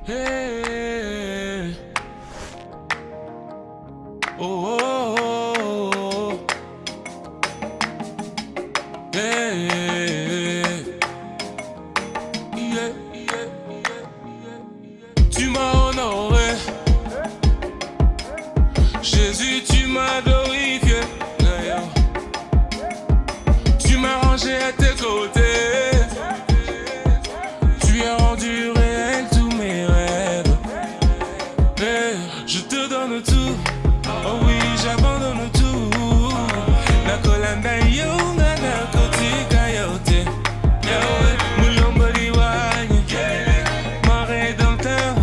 Hey. Oh, oh, oh. Hey. Yeah, yeah, yeah. Tu m'as honoré, Jésus, tu m'as glorifié. Tu m'as rangé à tes côtés, tu as rendu réel tous mes rêves. Hey, je te donne tout, oh oui, j'abandonne tout. La colanda yo, na narcotica yote. Mulombo liwanye, mon rédempteur,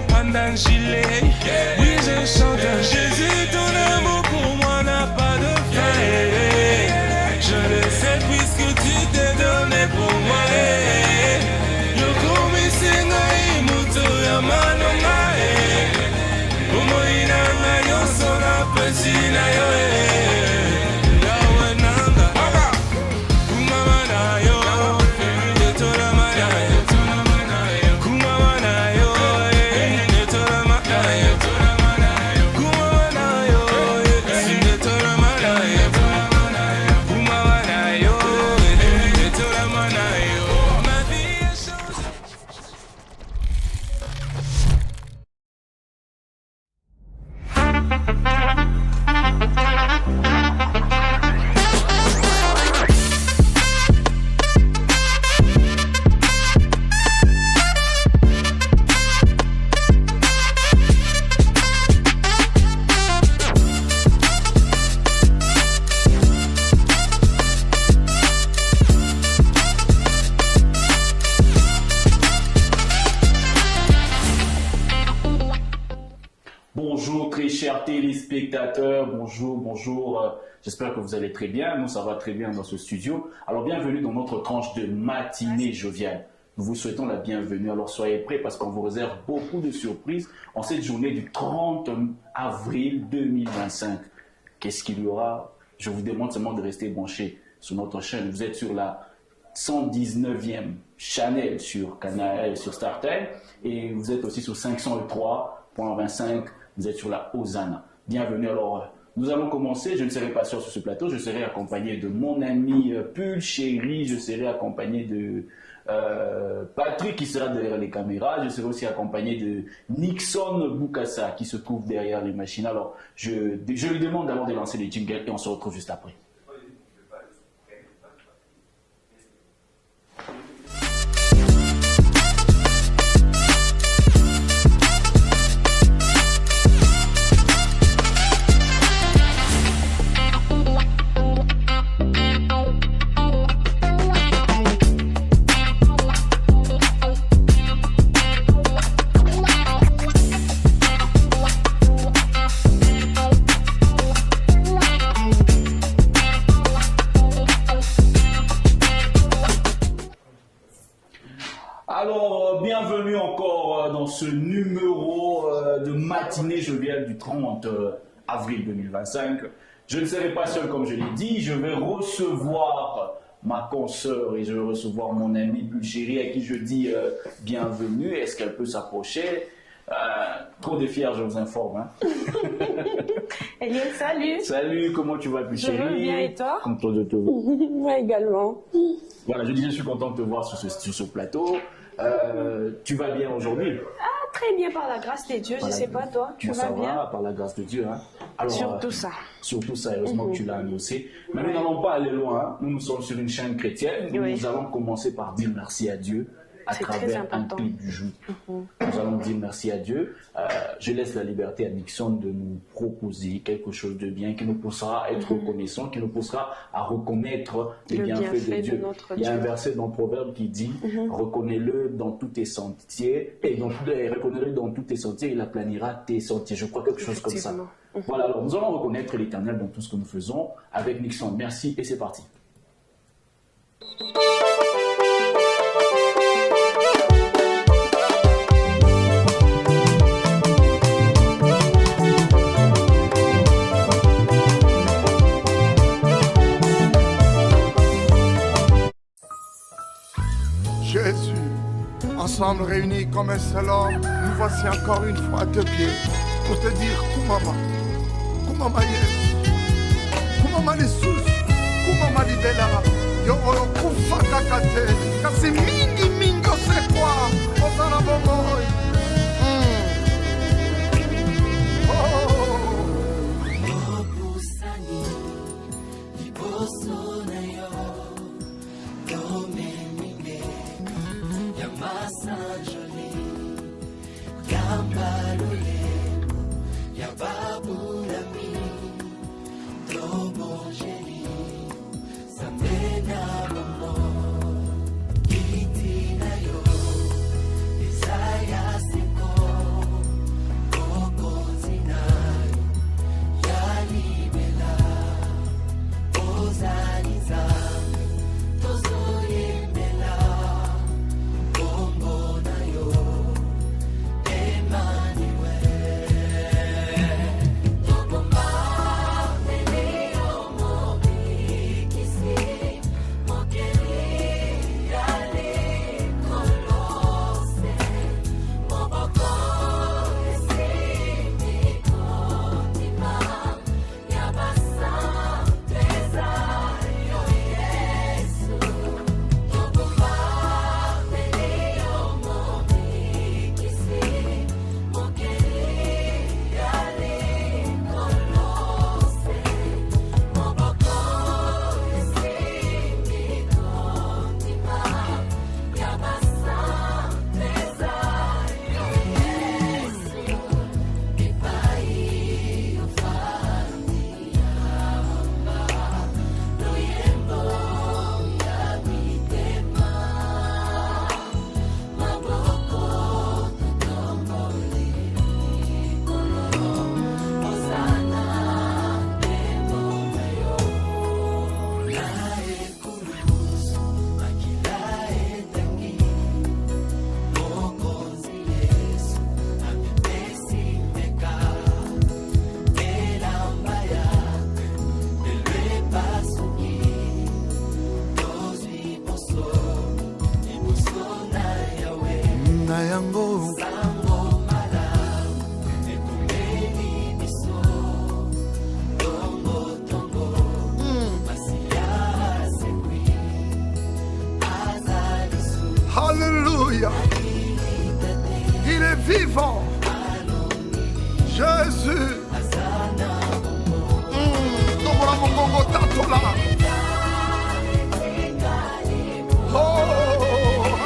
pendant gilet. Oui, je chante Jésus, ton amour pour moi n'a pas de fin. Je le sais puisque tu t'es donné pour moi. Yoko misinga imuto ya manonga. Umoina na yo sona pesina yo. Yawe nanga. Kumama na yo. Netola mana yo. Kumama na yo. Netola mana yo. Kumama na yo. Netola mana yo. Kumama na yo. Netola mana yo. Ma vie a changé. Bonjour très chers téléspectateurs, bonjour, j'espère que vous allez très bien, nous ça va très bien dans ce studio. Alors bienvenue dans notre tranche de matinée joviale. Nous vous souhaitons la bienvenue, alors soyez prêts parce qu'on vous réserve beaucoup de surprises en cette journée du 30 avril 2025. Qu'est-ce qu'il y aura? Je vous demande seulement de rester branchés sur notre chaîne. Vous êtes sur la 119e channel sur Canal, sur Startel et vous êtes aussi sur 503.25. Vous êtes sur la Hosanna. Bienvenue. Alors, nous allons commencer. Je ne serai pas seul sur ce plateau. Je serai accompagné de mon ami Pull Chéri. Je serai accompagné de Patrick qui sera derrière les caméras. Je serai aussi accompagné de Nixon Bukasa qui se trouve derrière les machines. Alors, je lui demande d'abord de lancer les jingles et on se retrouve juste après. Alors, bienvenue encore dans ce numéro de matinée joviale du 30 avril 2025. Je ne serai pas seul comme je l'ai dit, je vais recevoir ma consoeur et je vais recevoir mon ami Bulchéri à qui je dis bienvenue. Est-ce qu'elle peut s'approcher? Trop de fiers, je vous informe. Hein. Eliel, salut. Salut, comment tu vas Bulchéri? Je vais bien et toi? Content de te voir. Moi également. Voilà, je dis je suis content de te voir sur ce plateau. Tu vas bien aujourd'hui? Ah, très bien par la grâce de Dieu, je sais pas toi, tu vas bien? Par la grâce de Dieu. Hein. Alors, surtout ça. Surtout ça, heureusement que tu l'as annoncé. Mais nous n'allons pas aller loin. Hein. Nous sommes sur une chaîne chrétienne. Oui. Nous allons commencer par dire merci à Dieu à travers un clip du jour. Nous allons dire merci à Dieu. Je laisse la liberté à Nixon de nous proposer quelque chose de bien qui nous poussera à être reconnaissants, qui nous poussera à reconnaître les bienfaits de Dieu. Il y a un verset dans le Proverbe qui dit reconnais-le dans tous tes sentiers et reconnais-le dans tous tes sentiers, il aplanira tes sentiers. Je crois quelque chose comme ça. Voilà, alors nous allons reconnaître l'Éternel dans tout ce que nous faisons avec Nixon. Merci et c'est parti. Jésus, Ensemble réunis comme un seul homme, nous voici encore une fois à 2 pieds pour te dire Kumama Yesu, Kumama Jesus, Kumama Libela, yo oyo kufa kakate, kasi mingi mingi osekwa, osana bomoi. Alléluia. Il est vivant. Jésus. Oh,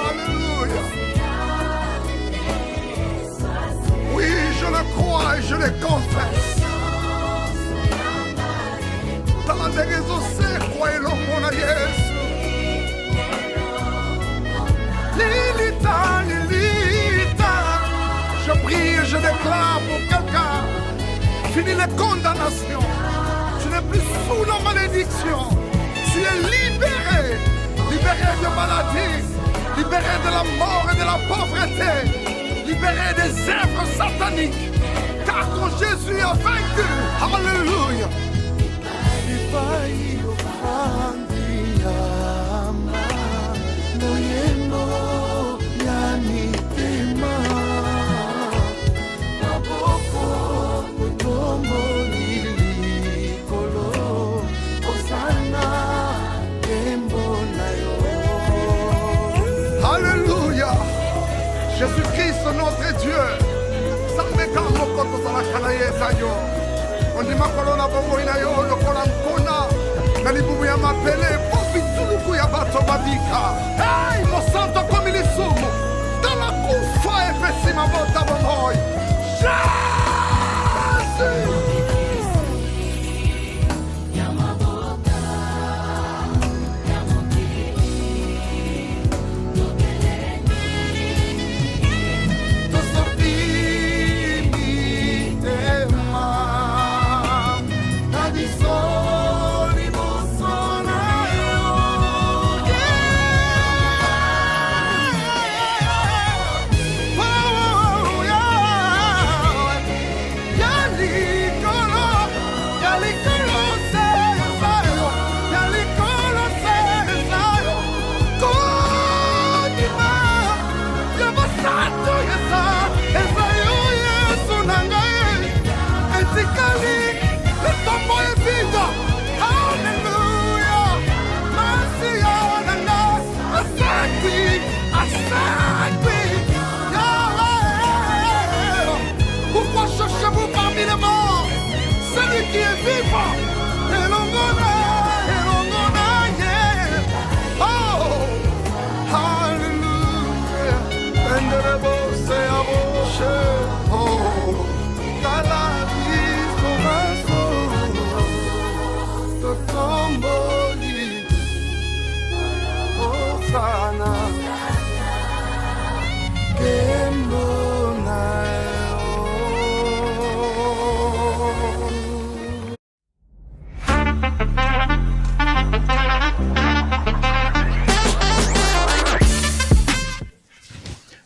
alléluia. Oui, je le crois et je le confesse. Lilita, Lilita. Je prie et je déclare pour quelqu'un. Fini les condamnations. Tu n'es plus sous la malédiction. Tu es libéré. Libéré de maladie. Libéré de la mort et de la pauvreté. Libéré des œuvres sataniques. Car ton Jésus a vaincu. Alléluia. Alléluia. Jésus-Christ notre Dieu. Sameka mokoto salakala yesayo. Ondima kolona bongo inayo lokola mpona. Na libubu ya mapele popi tuluku ya bato babika. Hey, mosanto comme il sumo. Dans la kufa epesi mabota bomoi. Jésus.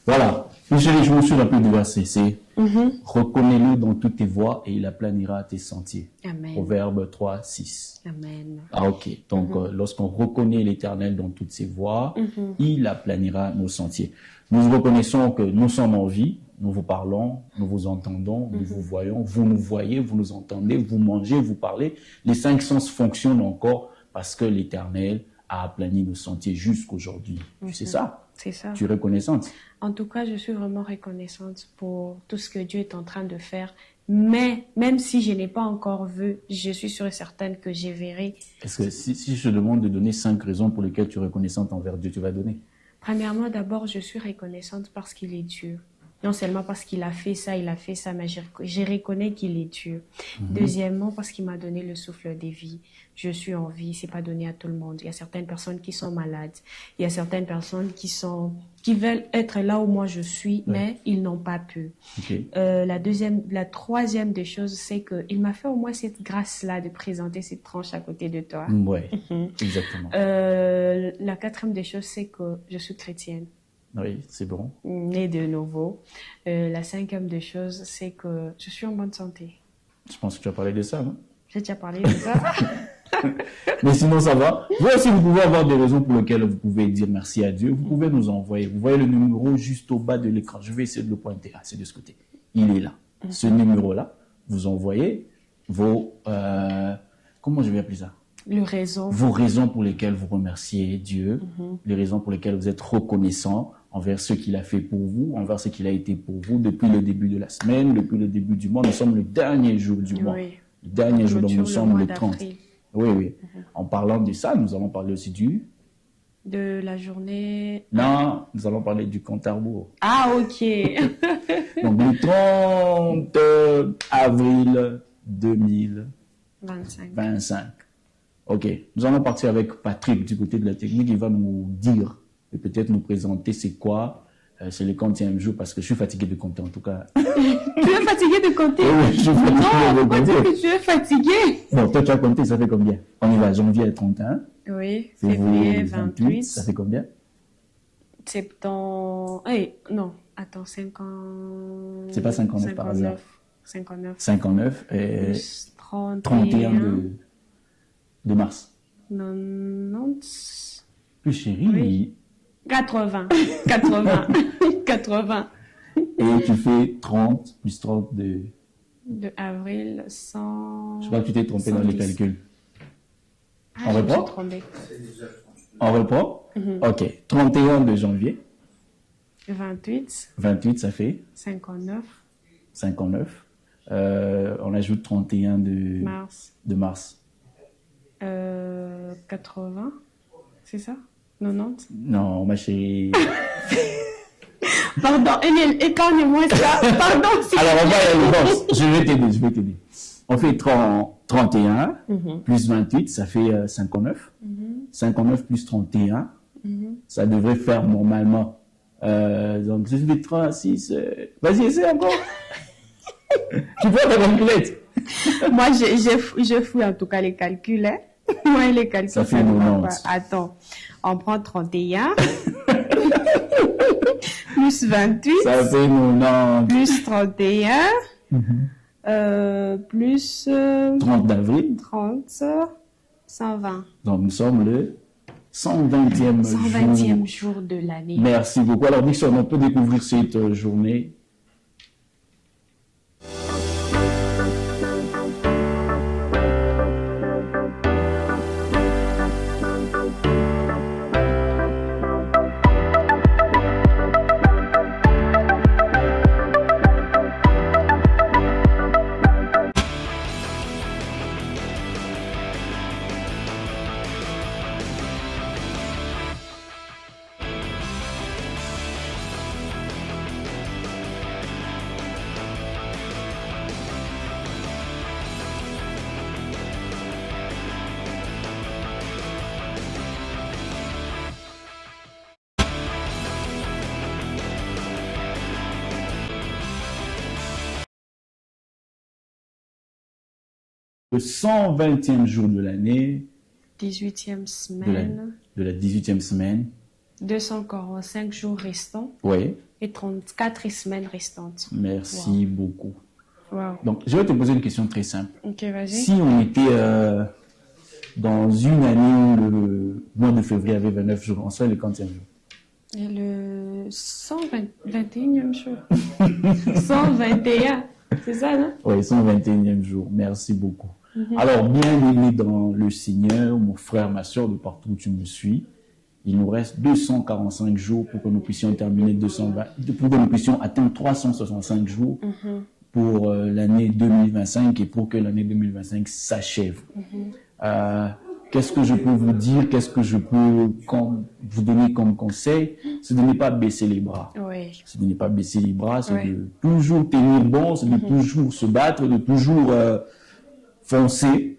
Voilà. Mes chéris, je me suis rappelé du verset. C'est reconnais-le dans toutes tes voies et il aplanira tes sentiers. Amen. Proverbe 3, 6. Amen. Ah, ok. Donc, lorsqu'on reconnaît l'Éternel dans toutes ses voies, il aplanira nos sentiers. Nous reconnaissons que nous sommes en vie, nous vous parlons, nous vous entendons, nous vous voyons, vous nous voyez, vous nous entendez, vous mangez, vous parlez. Les 5 sens fonctionnent encore parce que l'Éternel a aplani nos sentiers jusqu'aujourd'hui. C'est ça? C'est ça. Tu es reconnaissante? En tout cas, je suis vraiment reconnaissante pour tout ce que Dieu est en train de faire. Mais même si je n'ai pas encore vu, je suis sûre et certaine que je verrai. Est-ce que si je te demande de donner 5 raisons pour lesquelles tu es reconnaissante envers Dieu, tu vas donner? Premièrement, d'abord, je suis reconnaissante parce qu'il est Dieu. Non seulement parce qu'il a fait ça, mais je reconnais qu'il est Dieu. Deuxièmement, parce qu'il m'a donné le souffle de vie. Je suis en vie, c'est pas donné à tout le monde. Il y a certaines personnes qui sont malades. Il y a certaines personnes qui veulent être là où moi je suis, mais ils n'ont pas pu. Okay. La troisième des choses, c'est que il m'a fait au moins cette grâce-là de présenter cette tranche à côté de toi. Ouais, exactement. La quatrième des choses, c'est que je suis chrétienne. Oui, c'est bon. Née de nouveau. La cinquième des choses, c'est que je suis en bonne santé. Je pense que tu as parlé de ça, non? J'ai déjà parlé de ça. Mais sinon, ça va. Vous aussi, vous pouvez avoir des raisons pour lesquelles vous pouvez dire merci à Dieu. Vous pouvez nous envoyer. Vous voyez le numéro juste au bas de l'écran. Je vais essayer de le pointer. Ah, c'est de ce côté. Il est là. Ce numéro-là, vous envoyez vos... comment je vais appeler ça? Vos raisons pour lesquelles vous remerciez Dieu, les raisons pour lesquelles vous êtes reconnaissant envers ce qu'il a fait pour vous, envers ce qu'il a été pour vous depuis le début de la semaine, depuis le début du mois. Nous sommes le dernier jour du mois. Oui. Le dernier jour, donc nous sommes le 30. D'avril. Oui. En parlant de ça, nous allons parler aussi de la journée... Non, nous allons parler du compte à rebours. Ah, ok. Donc le 30 avril 2025. Ok, nous allons partir avec Patrick du côté de la technique. Il va nous dire et peut-être nous présenter c'est quoi. C'est le 40e jour parce que je suis fatigué de compter en tout cas. Tu es fatigué de compter? Oui, je suis fatigué non, de pourquoi compter. dire que tu es fatigué? Bon, toi tu as compté, ça fait combien? On y va, janvier 31. Oui, février 28. Ça fait combien? Septembre... non, attends, 50... C'est pas 59 par hasard. 59. 59 et Plus 31 de mars. 90. Plus chérie. Oui. 80. Et tu fais 30 plus 30 de avril, 100... Je crois que tu t'es trompé 110. dans les calculs. Ah, On je me reprend? suis trompée. On reprend? Ok. 31 de janvier. 28. 28, ça fait 59. 59. On ajoute 31 de mars. 80. C'est ça? 90? Non, ma chérie. Pardon, épargne-moi ça. Pardon. Alors, on va y aller. Bon, je vais t'aider. On fait 31 plus 28, ça fait 59. 59 plus 31, ça devrait faire normalement. Donc, je fais 36. Vas-y, essaie encore. Tu prends ta calculette. Moi, je fouille en tout cas les calculs. Hein. Moi, les calculs, ça fait 90. Attends, on prend 31. Plus 28. Ça fait 90. Plus 31. Plus 30 d'avril. 30. 120. Donc, nous sommes le 120e jour de l'année. Merci beaucoup. Alors, Dixon, on peut découvrir cette journée. Le 120e jour de l'année. 18e semaine. De la 18e semaine. 245 jours restants Oui. et 34 semaines restantes. Merci beaucoup. Wow. Donc, je vais te poser une question très simple. Ok, vas-y. Si on était dans une année où le mois de février avait 29 jours, on serait le quantième jour? Et le 121e jour. 121, c'est ça, non? Oui, 121e jour. Merci beaucoup. Alors, bien aimé dans le Seigneur, mon frère, ma soeur, de partout où tu me suis, il nous reste 245 jours pour que nous puissions terminer 220, pour que nous puissions atteindre 365 jours pour l'année 2025 et pour que l'année 2025 s'achève. Qu'est-ce que je peux vous dire? Qu'est-ce que je peux vous donner comme conseil? C'est de ne pas baisser les bras. Oui. C'est de ne pas baisser les bras, c'est Oui. de toujours tenir bon, c'est de toujours se battre, de toujours foncer.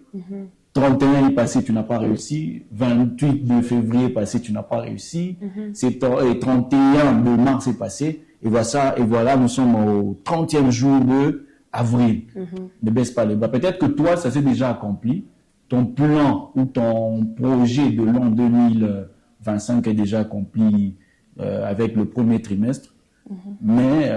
31 est passé, tu n'as pas réussi. 28 de février est passé, tu n'as pas réussi. 31 de mars est passé. Et voilà, nous sommes au 30e jour de avril. Ne baisse pas les bras. Peut-être que toi, ça s'est déjà accompli. Ton plan ou ton projet de l'an 2025 est déjà accompli avec le premier trimestre. Mais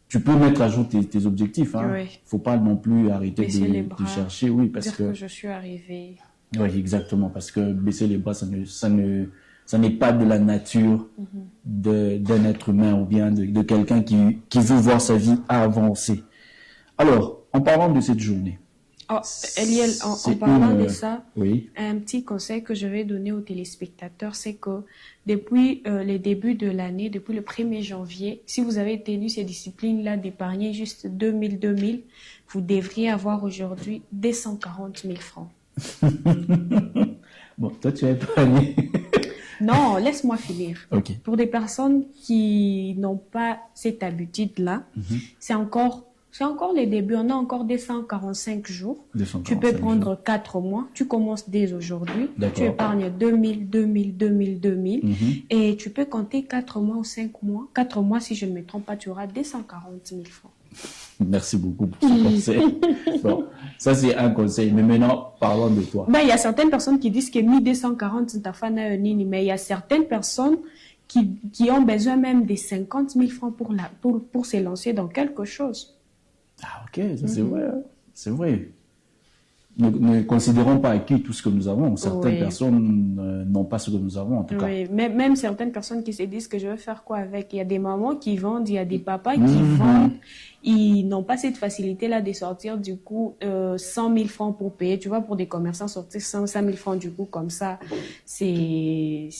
tu peux mettre à jour tes objectifs. Hein. Oui. Faut pas non plus arrêter Baisser les de bras. chercher. Oui, parce Dire que je suis arrivée. Oui, exactement. Parce que baisser les bras, ça n'est pas de la nature d'un être humain ou bien de quelqu'un qui veut voir sa vie avancer. Alors, en parlant de cette journée. Oh, Eliel, en c'est parlant de ça, oui. un petit conseil que je vais donner aux téléspectateurs, c'est que depuis les débuts de l'année, depuis le 1er janvier, si vous avez tenu ces disciplines-là d'épargner juste 2000, vous devriez avoir aujourd'hui 240 000 francs. Bon, toi, tu as épargné. Non, laisse-moi finir. Ok. Pour des personnes qui n'ont pas cette habitude-là, c'est encore les débuts. On a encore 245 jours. 245 tu peux prendre jours. 4 mois. Tu commences dès aujourd'hui. Tu épargnes 2000. Et tu peux compter 4 mois ou 5 mois. 4 mois, si je ne me trompe pas, tu auras 240 000 francs. Merci beaucoup pour ce conseil. Bon, ça c'est un conseil. Mais maintenant, parlons de toi. Ben, il y a certaines personnes qui disent que 1240 ta fan a nini, mais il y a certaines personnes qui ont besoin même des 50 000 francs pour se lancer dans quelque chose. Ah, ok, ça c'est vrai. Hein. C'est vrai. Ne considérons pas acquis tout ce que nous avons. Certaines personnes n'ont pas ce que nous avons, en tout cas. Même certaines personnes qui se disent que je vais faire quoi avec. Il y a des mamans qui vendent, il y a des papas qui vendent. Ils n'ont pas cette facilité-là de sortir, du coup, 100 000 francs pour payer. Tu vois, pour des commerçants, sortir 5 000 francs, du coup, comme ça, c'est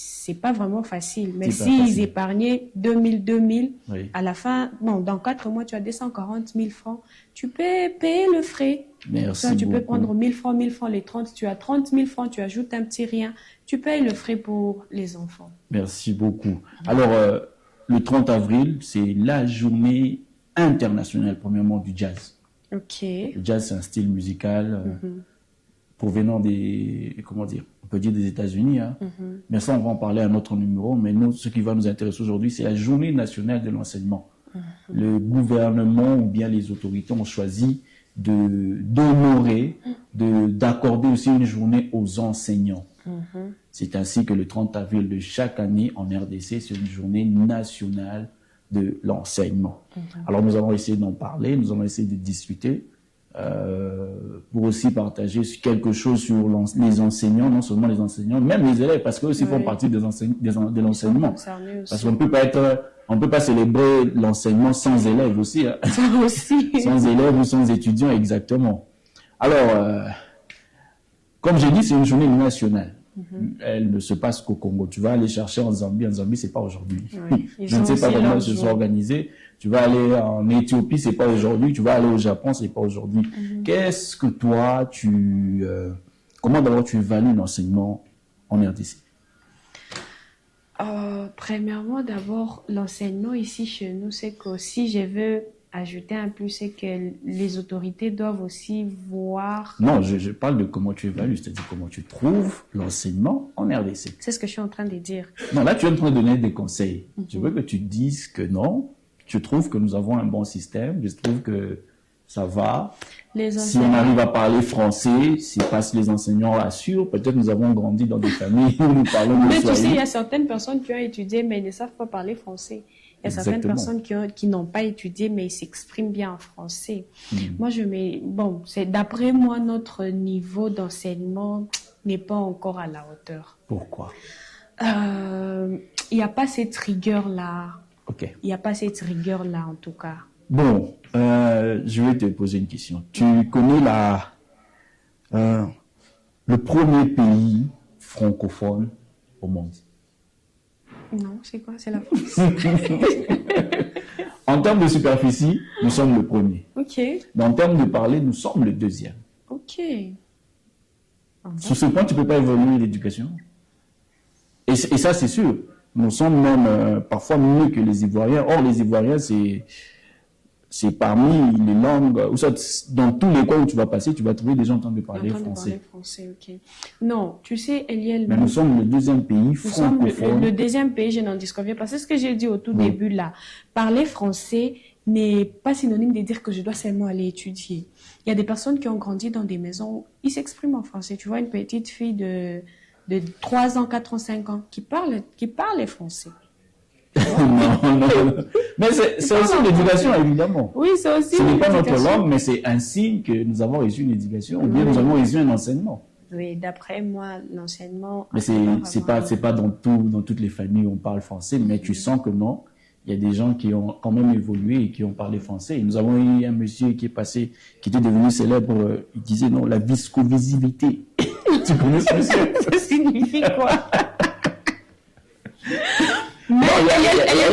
pas vraiment facile. Mais s'ils épargnaient 2000, à la fin, non, dans 4 mois, tu as 240 000 francs. Tu peux payer le frais. Merci ça, tu beaucoup. peux prendre 1000 francs, les 30, tu as 30 000 francs, tu ajoutes un petit rien. Tu payes le frais pour les enfants. Merci beaucoup. Alors, le 30 avril, c'est la journée internationale, premièrement, du jazz. Ok. Le jazz, c'est un style musical provenant on peut dire des États-Unis. Hein. Mais ça, on va en parler à un autre numéro. Mais nous, ce qui va nous intéresser aujourd'hui, c'est la journée nationale de l'enseignement. Le gouvernement ou bien les autorités ont choisi d'honorer, d'accorder aussi une journée aux enseignants. C'est ainsi que le 30 avril de chaque année en RDC, c'est une journée nationale de l'enseignement. Alors nous allons essayer d'en parler, nous allons essayer de discuter pour aussi partager quelque chose sur les enseignants, non seulement les enseignants, même les élèves, parce qu'eux aussi font partie de l'enseignement. Parce qu'on ne peut pas célébrer l'enseignement sans élèves aussi. Hein. Sans élèves ou sans étudiants, exactement. Alors, comme j'ai dit, c'est une journée nationale. Elle ne se passe qu'au Congo. Tu vas aller chercher en Zambie. En Zambie, c'est pas aujourd'hui. Je ne sais pas comment ils se sont organisés. Tu vas aller en Éthiopie, c'est pas aujourd'hui. Tu vas aller au Japon, c'est pas aujourd'hui. Qu'est-ce que toi, comment d'abord tu évalues l'enseignement en RDC? Premièrement, d'abord, l'enseignement ici chez nous, c'est que si je veux ajouter un plus, c'est que les autorités doivent aussi voir... Non, je parle de comment tu évalues, c'est-à-dire comment tu trouves l'enseignement en RDC. C'est ce que je suis en train de dire. Non, là, tu es en train de donner des conseils. Je veux que tu dises que non, je trouve que nous avons un bon système, je trouve que ça va. Les Si on arrive à parler français, c'est parce que les enseignants assurent. Peut-être nous avons grandi dans des familles où nous parlons le Mais tu sais, il y swahili. a certaines personnes qui ont étudié, mais ils ne savent pas parler français. Il y a certaines Exactement. personnes qui n'ont pas étudié, mais ils s'expriment bien en français. Moi, c'est d'après moi, notre niveau d'enseignement n'est pas encore à la hauteur. Pourquoi? Il n'y a pas cette rigueur-là. Ok. Il n'y a pas cette rigueur-là, en tout cas. Bon, je vais te poser une question. Tu connais le premier pays francophone au monde? Non, c'est quoi? C'est la France. En termes de superficie, nous sommes le premier. Ok, Mais en termes de parler, nous sommes le deuxième. ok. Sur ce point, tu ne peux pas évoluer l'éducation. Et ça, c'est sûr. Nous sommes même parfois mieux que les Ivoiriens. Or, les Ivoiriens, c'est parmi les langues, ou ça, dans tous les coins où tu vas passer, tu vas trouver des gens en train de parler français. Ok. Non, tu sais, Eliel, Mais nous sommes le deuxième pays nous sommes francophone. le deuxième pays, je n'en disconviens pas. C'est ce que j'ai dit au tout début là. Parler français n'est pas synonyme de dire que je dois seulement aller étudier. Il y a des personnes qui ont grandi dans des maisons où ils s'expriment en français. Tu vois une petite fille de 3 ans, 4 ans, 5 ans qui parle les français. Non. Mais c'est aussi l'éducation, évidemment. Oui, c'est aussi Ce n'est pas notre l'éducation. langue, mais c'est un signe que nous avons reçu une éducation, ou bien nous avons reçu un enseignement. Oui, d'après moi, l'enseignement... Mais c'est pas dans toutes les familles où on parle français, mais tu sens que non. Il y a des gens qui ont quand même évolué et qui ont parlé français. Et nous avons eu un monsieur qui est passé, qui était devenu célèbre, il disait non, la viscovisivité. Tu connais ce monsieur? Ça signifie quoi? Mais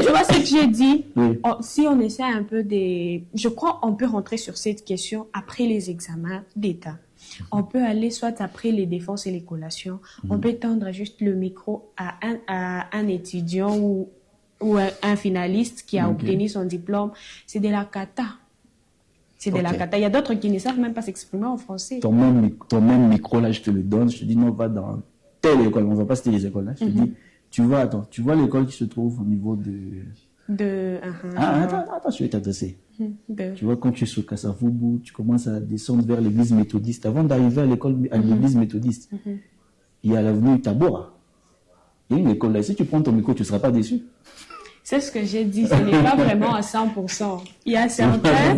tu vois ce que j'ai dit, Oui. si on essaie un peu je crois qu'on peut rentrer sur cette question après les examens d'État. On peut aller soit après les défenses et les collations, on peut tendre juste le micro à un étudiant ou un finaliste qui a obtenu son diplôme. C'est de la cata. C'est de la cata. Il y a d'autres qui ne savent même pas s'exprimer en français. Ton même micro, là, je te le donne. Je te dis, non, va dans telle école. On ne va pas citer les écoles, là. Je te dis, tu vois l'école qui se trouve au niveau de... Attends, je vais t'adresser. Tu vois, quand tu es sur Kassavubu, tu commences à descendre vers l'église méthodiste. Avant d'arriver à l'église méthodiste, il y a l'avenue Tabora. Il y a une école là. Si tu prends ton micro, tu ne seras pas déçu. C'est ce que j'ai dit, ce n'est pas vraiment à 100%. Il y a certains,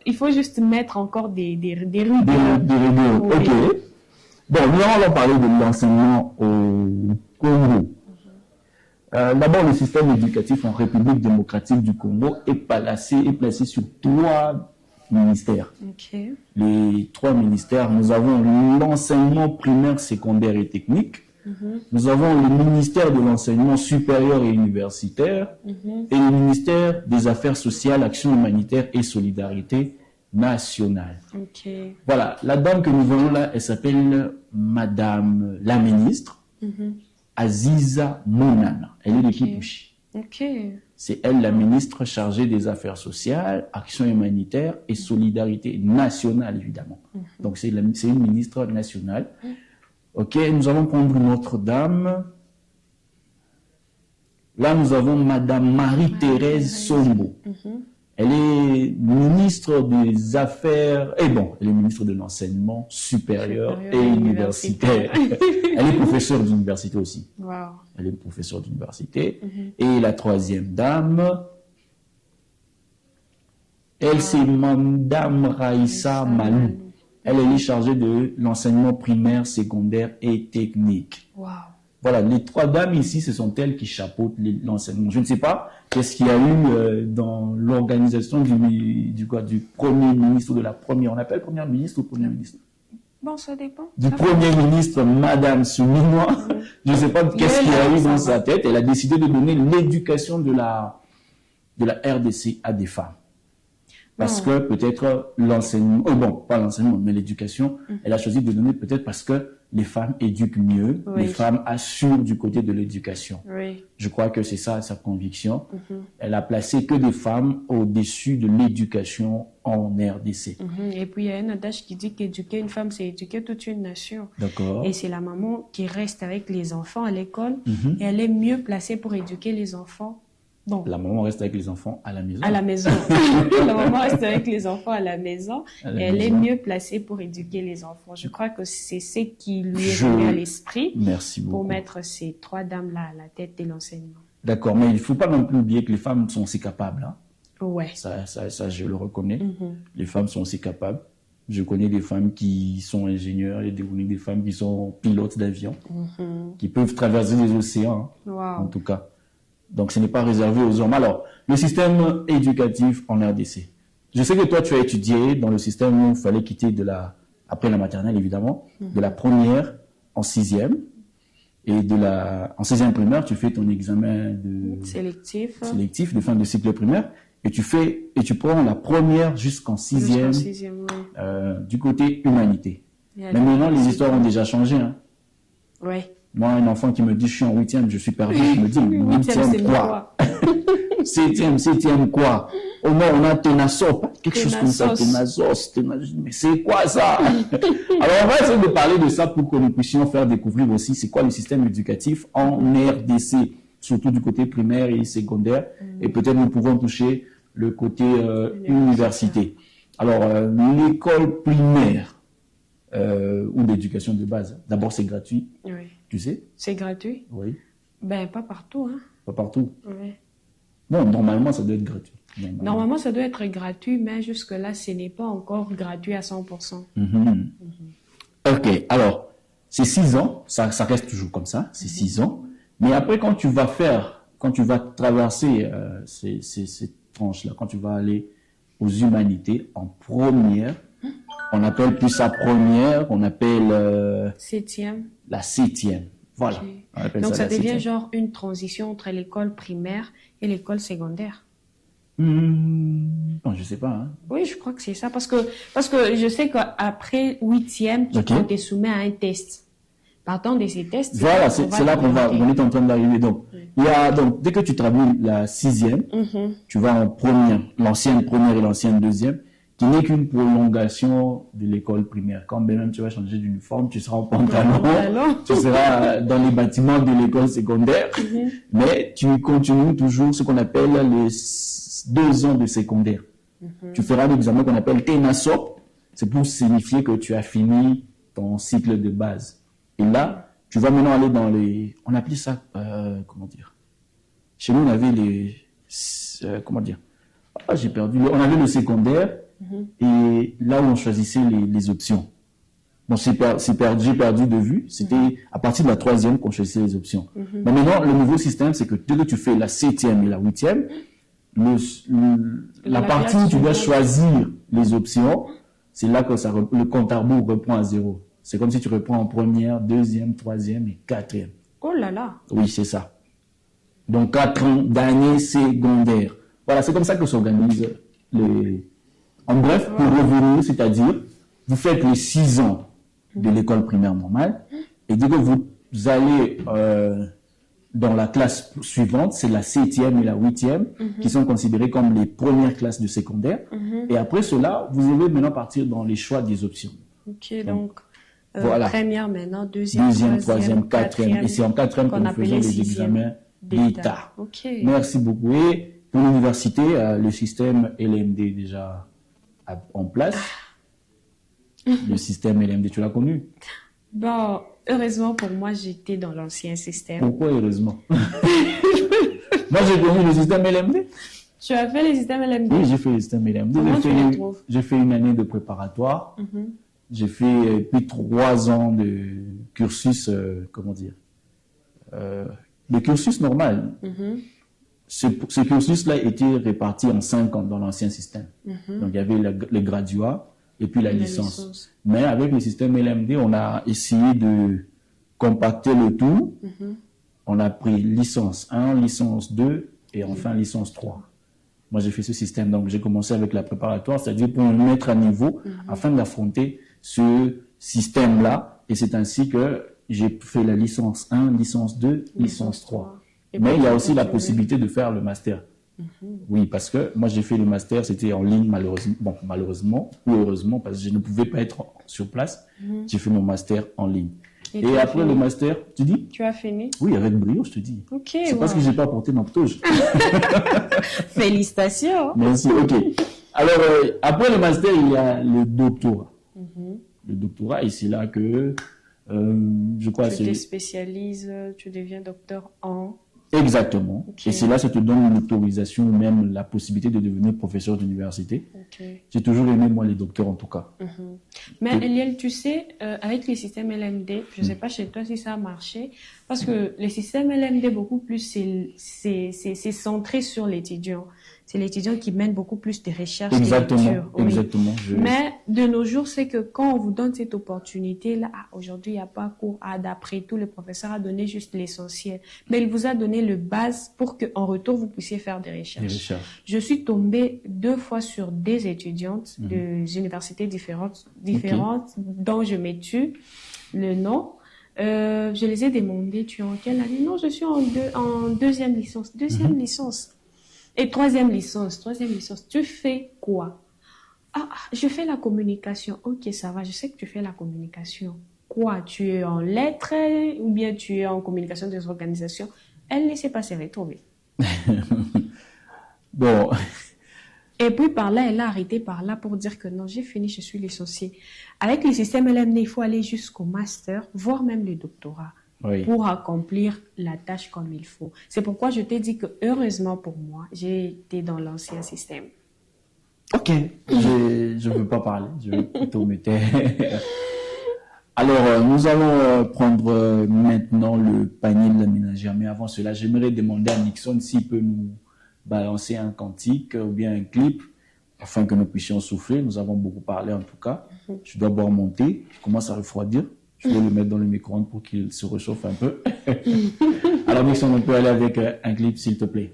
il faut juste mettre encore des rigueurs. Des rigueurs, Oui. ok. Bon, nous allons parler de l'enseignement au Congo. D'abord, le système éducatif en République démocratique du Congo est placé sur 3 ministères. Ok. Les 3 ministères, nous avons l'enseignement primaire, secondaire et technique. Nous avons le ministère de l'enseignement supérieur et universitaire et le ministère des Affaires sociales, Action humanitaire et solidarité nationale. Ok. Voilà, la dame que nous voyons là, elle s'appelle Madame la ministre Aziza Monana. Elle est de Kipushi. Ok. C'est elle la ministre chargée des Affaires sociales, Action humanitaire et solidarité nationale, évidemment. Donc c'est une ministre nationale. Ok, nous allons prendre une autre dame. Là, nous avons Madame Marie-Thérèse Sombo. Elle est ministre des Affaires... elle est ministre de l'Enseignement supérieur et universitaire. Elle est professeure d'université aussi. Wow. Elle est professeure d'université. Et la 3e dame... elle, c'est Madame Raïssa Malou. Elle est chargée de l'enseignement primaire, secondaire et technique. Wow. Voilà, les 3 dames ici, ce sont elles qui chapeautent l'enseignement. Je ne sais pas qu'est-ce qu'il y a eu dans l'organisation du premier ministre ou de la première. On appelle première ministre ou premier ministre? Bon, ça dépend. Du premier ministre, Madame Souminois. Je ne sais pas qu'est-ce qu'il y a eu dans sa tête. Elle a décidé de donner l'éducation de la RDC à des femmes. Parce que peut-être l'enseignement, pas l'enseignement, mais l'éducation, elle a choisi de donner peut-être parce que les femmes éduquent mieux, les femmes assurent du côté de l'éducation. Oui. Je crois que c'est ça sa conviction. Elle a placé que des femmes au-dessus de l'éducation en RDC. Et puis il y a un adage qui dit qu'éduquer une femme, c'est éduquer toute une nation. D'accord. Et c'est la maman qui reste avec les enfants à l'école et elle est mieux placée pour éduquer les enfants Donc, la maman reste avec les enfants à la maison. à la maison. La maman reste avec les enfants à la maison À la et elle est maison. mieux placée pour éduquer les enfants. Je crois que c'est ce qui lui est Je- venu à l'esprit Merci beaucoup. pour mettre ces 3 dames-là à la tête de l'enseignement. D'accord, mais il ne faut pas non plus oublier que les femmes sont aussi capables. Hein. Ouais. Ça, je le reconnais. Mhm. Les femmes sont aussi capables. Je connais des femmes qui sont ingénieurs et des femmes qui sont pilotes d'avion, qui peuvent traverser les océans, hein, en Wow. tout cas. Donc, ce n'est pas réservé aux hommes. Alors, le système éducatif en RDC. Je sais que toi, tu as étudié dans le système où il fallait quitter après la maternelle, évidemment, de la première en 6e. Et en 6e primaire, tu fais ton examen Sélectif. sélectif de fin de cycle primaire. Et tu prends la première jusqu'en 6e, Jusqu'en 6e, ouais. du côté humanité. Et Mais maintenant, les histoires ont déjà changé. Hein. Ouais. Moi, un enfant qui me dit je suis en 8e, je suis perdu, je me dis 8e, c'est 8e quoi? 7e quoi? Au moins, on a Tenasop, quelque chose comme ça, Tenasos, mais c'est quoi ça? Alors, on va essayer de parler de ça pour que nous puissions faire découvrir aussi c'est quoi le système éducatif en RDC, surtout du côté primaire et secondaire, et peut-être nous pouvons toucher le côté université. Alors, l'école primaire ou l'éducation de base, d'abord c'est gratuit, Oui. tu sais? C'est gratuit? Oui, Ben, pas partout, hein. pas partout. Ouais. Bon, normalement, ça doit être gratuit. Normalement, ça doit être gratuit, mais jusque-là, ce n'est pas encore gratuit à 100%. Mhm. Ok, alors, c'est 6 ans, ça reste toujours comme ça, c'est 6 ans. Mais après, quand tu vas traverser ces tranches-là, quand tu vas aller aux humanités en première, on appelle plus ça première, on appelle 7e. la 7e. Voilà. Ok. On appelle Donc, ça la devient 7e. genre une transition entre l'école primaire et l'école secondaire. Non, je sais pas. Hein. Oui, je crois que c'est ça. Parce que je sais qu'après 8e, Ok. on te soumet à un test. Partant de ces tests, Voilà, c'est là qu'on est en train d'arriver. Donc, dès que tu traduis la 6e, tu vas en première, l'ancienne première et l'ancienne 2e, qui n'est qu'une prolongation de l'école primaire. Quand même tu vas changer d'uniforme, tu seras en pantalon, tu seras dans les bâtiments de l'école secondaire, mais tu continues toujours ce qu'on appelle les 2 ans de secondaire. Tu feras l'examen qu'on appelle TENASOP, c'est pour signifier que tu as fini ton cycle de base. Et là, tu vas maintenant aller dans on appelle ça, comment dire? Chez nous, on avait comment dire? Ah, j'ai perdu. On avait le secondaire, et là où on choisissait les options. Bon, j'ai perdu de vue. C'était à partir de la 3e qu'on choisissait les options. Mais maintenant, le nouveau système, c'est que dès que tu fais la 7e et la 8e, la partie où tu dois choisir les options, c'est là que le compte à rebours reprend à 0. C'est comme si tu reprends en première, 2e, 3e et 4e. Oh là là. Oui, c'est ça. Donc, 4 ans d'année secondaire. Voilà, c'est comme ça que s'organise En bref, pour revenir, c'est-à-dire, vous faites les 6 ans de l'école primaire normale, et dès que vous allez dans la classe suivante, c'est la 7e et la 8e, qui sont considérées comme les premières classes de secondaire. Et après cela, vous allez maintenant partir dans les choix des options. Ok, donc, voilà. Première maintenant, deuxième, 3e, 4e. Et c'est en 4e que nous faisons les examens d'État. Ok. Merci beaucoup. Et pour l'université, le système LMD est déjà en place. Le système LMD, tu l'as connu? Bon, heureusement pour moi, j'étais dans l'ancien système. Pourquoi heureusement? Moi, j'ai connu le système LMD. Tu as fait le système LMD? Oui, j'ai fait le système LMD. Comment tu le trouves? J'ai fait une année de préparatoire. J'ai fait puis 3 ans de cursus, comment dire, le cursus normal. Ce cursus-là était réparti en 5 ans dans l'ancien système. Donc, il y avait le graduat et puis la licence. Mais avec le système LMD, on a essayé de compacter le tout. On a pris licence 1, licence 2 et enfin licence 3. Moi, j'ai fait ce système. Donc, j'ai commencé avec la préparatoire, c'est-à-dire pour me mettre à niveau afin d'affronter ce système-là. Et c'est ainsi que j'ai fait la licence 1, licence 2, licence 3. Mais il y a aussi la possibilité de faire le master. Oui, parce que moi, j'ai fait le master, c'était en ligne, malheureusement. Bon, malheureusement ou heureusement, parce que je ne pouvais pas être sur place. J'ai fait mon master en ligne. Et tu Et as après fini? le master, tu dis? Tu as fini? Oui, avec brio, je te dis. Ok, C'est parce que j'ai pas porté d'emptose. Félicitations. Merci, ok. Alors, après le master, il y a le doctorat. Le doctorat, et c'est là que, je crois, Tu te c'est... spécialises, tu deviens docteur en... Exactement. Ok. Et c'est là que ça te donne l'autorisation, ou même la possibilité de devenir professeur d'université. Ok. J'ai toujours aimé, moi, les docteurs, en tout cas. Mais Eliel, tu sais, avec les systèmes LMD, je ne sais pas chez toi si ça a marché, parce que les systèmes LMD, beaucoup plus, c'est centré sur l'étudiant. C'est l'étudiant qui mène beaucoup plus de recherches. Exactement, oui. exactement. Mais de nos jours, c'est que quand on vous donne cette opportunité-là, aujourd'hui, il n'y a pas cours, d'après tout, le professeur a donné juste l'essentiel. Mais il vous a donné le base pour qu'en retour, vous puissiez faire des recherches. Des recherches. Je suis tombée 2 fois sur des étudiantes des universités différentes dont je m'ai tu le nom. Je les ai demandé, tu es en quelle année? Non, je suis en deuxième licence. Deuxième licence. Et troisième licence. Tu fais quoi? Ah, je fais la communication. Ok, ça va, je sais que tu fais la communication. Quoi? Tu es en lettres ou bien tu es en communication des organisations? Elle ne sait pas se retrouver. Bon. Et puis par là, elle a arrêté par là pour dire que non, j'ai fini, je suis licenciée. Avec le système LMD, il faut aller jusqu'au master, voire même le doctorat, Oui. pour accomplir la tâche comme il faut. C'est pourquoi je t'ai dit que heureusement pour moi, j'ai été dans l'ancien système. Ok, je ne veux pas parler, je vais plutôt me taire. Alors, nous allons prendre maintenant le panier de la ménagère. Mais avant cela, j'aimerais demander à Nixon s'il peut nous balancer un cantique ou bien un clip afin que nous puissions souffler. Nous avons beaucoup parlé en tout cas. Je dois boire mon thé, je commence à refroidir. Je vais le mettre dans le micro-ondes pour qu'il se réchauffe un peu. Alors Nixon, on peut aller avec un clip s'il te plaît.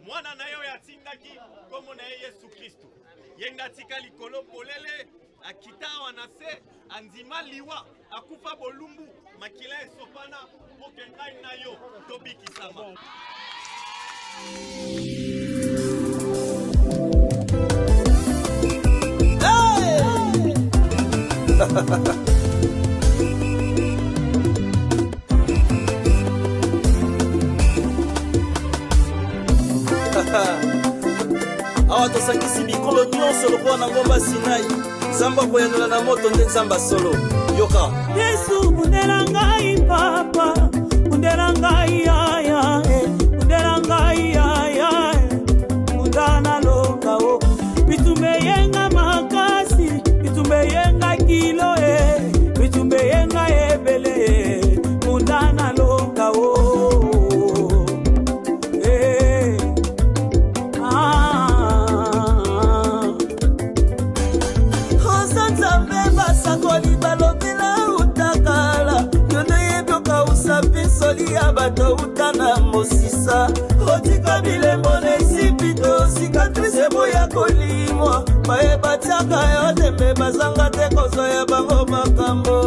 mwana na yo yatindaki kombo na ye Yesu Kristu yenga tika likolo polele akita wana se andima liwa akufa bolumbu makila esopana poke ngai na yo tobikisama. awa tosangisi mikolo nyonso lokola na ngomba Sinai nzambe akoyandola na moto nde nzambe solo yoka Yesu bundela ngai papa bundela ngai yaya bundela ngai yaya mundana loka o bitumbe yenga makasi bitumbe yenga kilo bitumbe yenga ebele mundana loka o ya bato utana mosisa otika bilembo nesipito cicatrice boya kolimwa baye batiaka yo tembe bazanga te kozwa ya bango makambo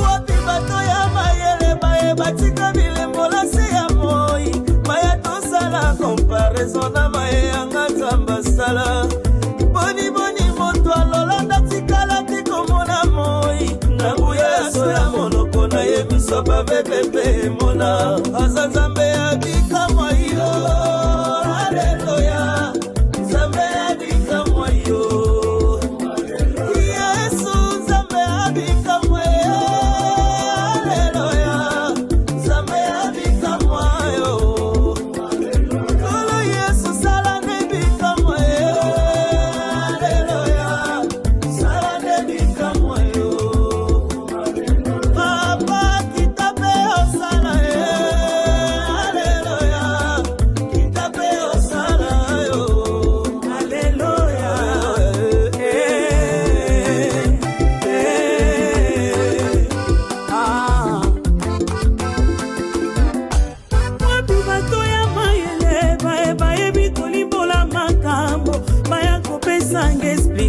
wapi bato ya mayele baye batika bilembo na se ya moi maya tosala comparaison na maye yanga nzamba sala boni moto alolanda tikala tikomona moi nanguya soya monoko na ye miso bavepepe mona aza nzambe ya bikamwa yo aleluya nzambe ya bikamwa yo yesu nzambe ya bikamwa yo aleluya nzambe ya bikamwa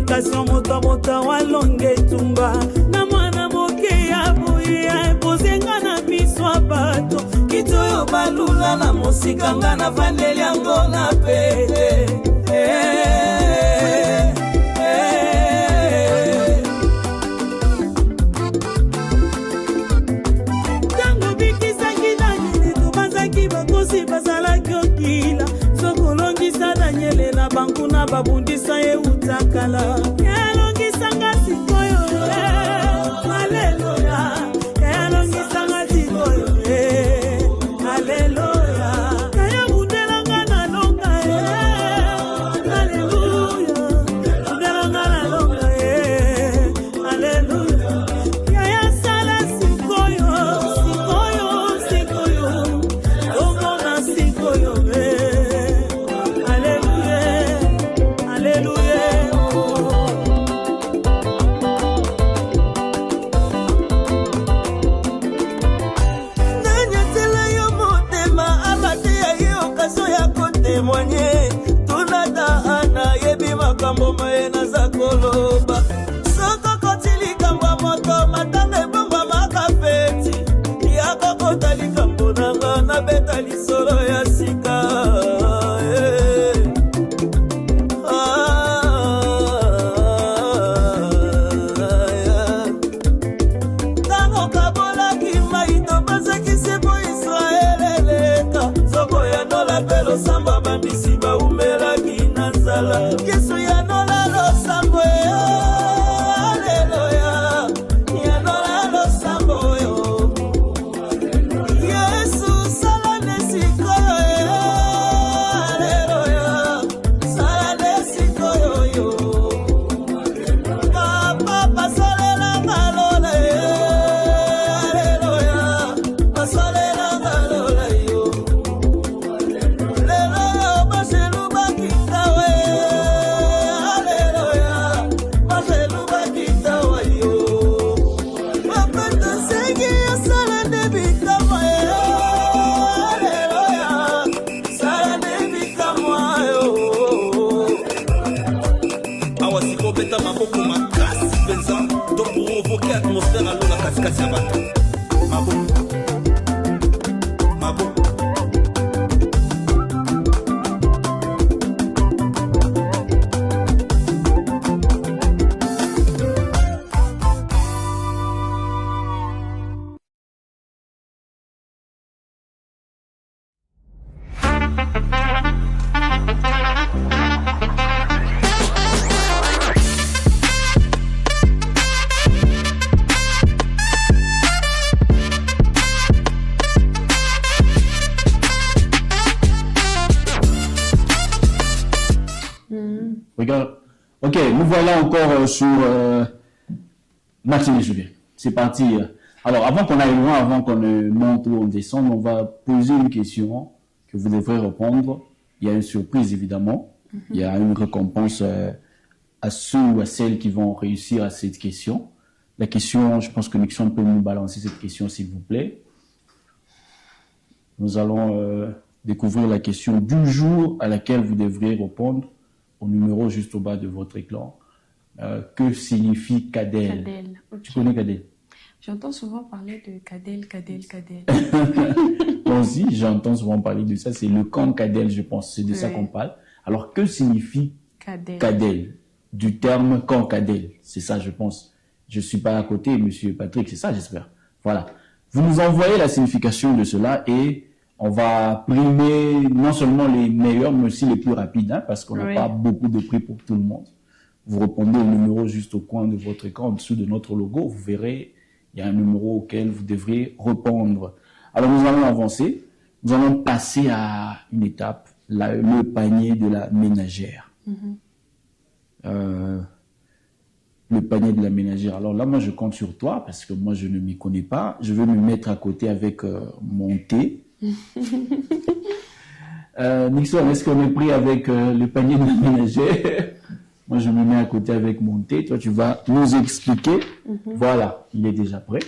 communication motamota walonge tumba na mwana moke ya boye epozenga na miso ya bato kito oyo balula na mosika nga na vandeli yango na pete ntango bikisaki Daniele tobazaki bakosi bazalaki okila sokolongisa Daniele na banku na babundisa ye utakala yalongisanga sikoyo aleluya yalongisanga sikoyo aleluya kaya bundelanga na longa aleluya bundelanga na longa aleluya kaya sala sikoyo sikoyo sikoyo ongona sikoyo aleluya aleluya nanyatela yo motema abate ya ye okaso ya kotemwanye tunata ana yebi makambo maye naza koloba soko koti likambo ya moto matanga ebongwa makapeti yakokota likambo nanga nabeta lisolo ya sika ntango kabolaki mai topesaki sepo Israele eleka soko ya nola mpe losambo bandisi baumelaki na nzala yesu ya nola losambo aleluya ya nola losambo oyo yesu sala nde sikoyo aleluya sala nde sikoyo yo papa basolelanga lola aleluya basolelanga lola yo lelo yo baselubakita we aleluya baselubakita wa yo bapeta sengi yosala nde bikamwa yo aleluya sala nde bikamwa yo awa sikobeta maboko makasi mpenza to provoke atmosphère alonga katikati ya bato maboko maboko Regarde. Ok, nous voilà encore sur Matinée Julien. C'est parti. Alors, avant qu'on aille loin, avant qu'on monte ou on descende, on va poser une question que vous devrez répondre. Il y a une surprise, évidemment. Il y a une récompense à ceux ou à celles qui vont réussir à cette question. La question, je pense que Nixon peut nous balancer cette question, s'il vous plaît. Nous allons découvrir la question du jour à laquelle vous devrez répondre au numéro juste au bas de votre écran. Que signifie Cadel? Cadel, ok. Tu connais Cadel? J'entends souvent parler de Cadel. Moi aussi, j'entends souvent parler de ça. C'est le camp Cadel, je pense. C'est de ça qu'on parle. Alors, que signifie Cadel? Du terme camp Cadel. C'est ça, je pense. Je ne suis pas à côté, monsieur Patrick. C'est ça, j'espère. Voilà. Vous nous envoyez la signification de cela et on va primer non seulement les meilleurs, mais aussi les plus rapides, hein, parce qu'on n'a pas beaucoup de prix pour tout le monde. Vous répondez au numéro juste au coin de votre écran, en dessous de notre logo. Vous verrez, il y a un numéro auquel vous devrez répondre. Alors, nous allons avancer. Nous allons passer à une étape, le panier de la ménagère. Le panier de la ménagère. Alors là, moi, je compte sur toi, parce que moi, je ne m'y connais pas. Je vais me mettre à côté avec mon thé. Nixon, est-ce qu'on est pris avec le panier de la ménagère? Moi, je me mets à côté avec mon thé. Toi, tu vas nous expliquer. Voilà, il est déjà prêt.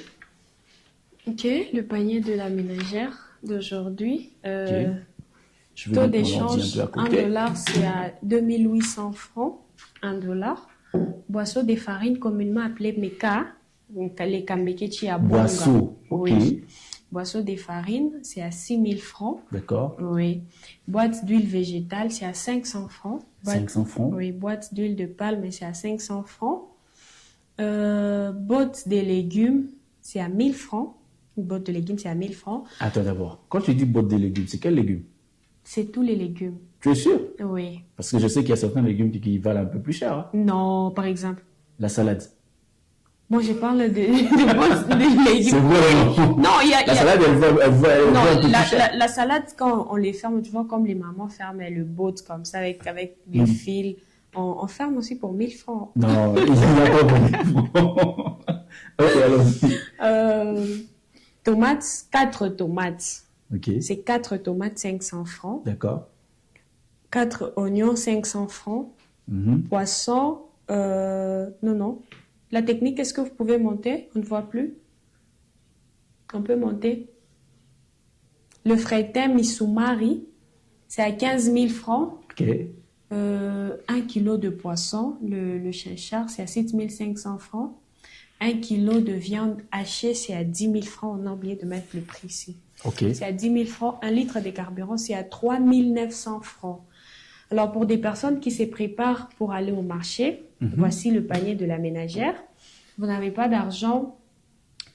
Ok, le panier de la ménagère d'aujourd'hui. Je vais Taux mettre mon ordi d'échange, un peu à côté. $1, c'est à 2800 francs. $1. Boisseau de farine communément appelé meka, les kambekechi à bonga. Boisseau, ok. Oui. Boisseau de farine, c'est à 6 000 francs. D'accord. Oui. Boîte d'huile végétale, c'est à 500 francs. 500 francs. Oui, boîte d'huile de palme, c'est à 500 francs. Boîte de légumes, c'est à 1000 francs. Une boîte de légumes, c'est à 1000 francs. Attends d'abord. Quand tu dis boîte de légumes, c'est quels légumes? C'est tous les légumes. Tu es sûr? Oui. Parce que je sais qu'il y a certains légumes qui valent un peu plus cher. Hein? Non, par exemple. La salade. Moi, je parle de boîtes de légumes. C'est vrai. Non, il y a... La salade, elle vaut Non, un peu plus cher. la salade, quand on les ferme, tu vois, comme les mamans ferment le boat comme ça, avec les fils, on ferme aussi pour 1000 francs. Non, il n'y a pas beaucoup. Ok, allons-y. Tomates, 4 tomates. Ok. C'est 4 tomates, 500 francs. D'accord. 4 oignons, 500 francs. Poisson, non. La technique, est-ce que vous pouvez monter? On ne voit plus. On peut monter. Le freitin Misumari, c'est à 15 000 francs. Ok. 1 kilo de poisson, le chinchard, c'est à 7 500 francs. 1 kilo de viande hachée, c'est à 10 000 francs. On a oublié de mettre le prix ici. Ok. C'est à 10 000 francs. 1 litre de carburant, c'est à 3 900 francs. Alors, pour des personnes qui se préparent pour aller au marché, voici le panier de la ménagère. Vous n'avez pas d'argent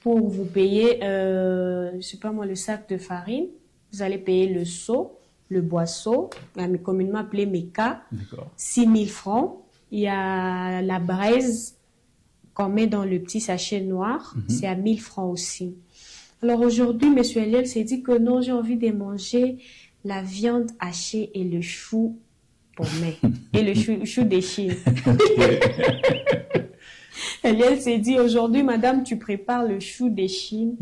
pour vous payer, je sais pas moi, le sac de farine. Vous allez payer le seau, le boisseau, communément appelé meka, 6 000 francs. Il y a la braise qu'on met dans le petit sachet noir, c'est à 1000 francs aussi. Alors aujourd'hui, M. Eliel s'est dit que non, j'ai envie de manger la viande hachée et le chou paumé, et le chou de Chine. Eliel s'est dit, aujourd'hui, madame, tu prépares le chou de Chine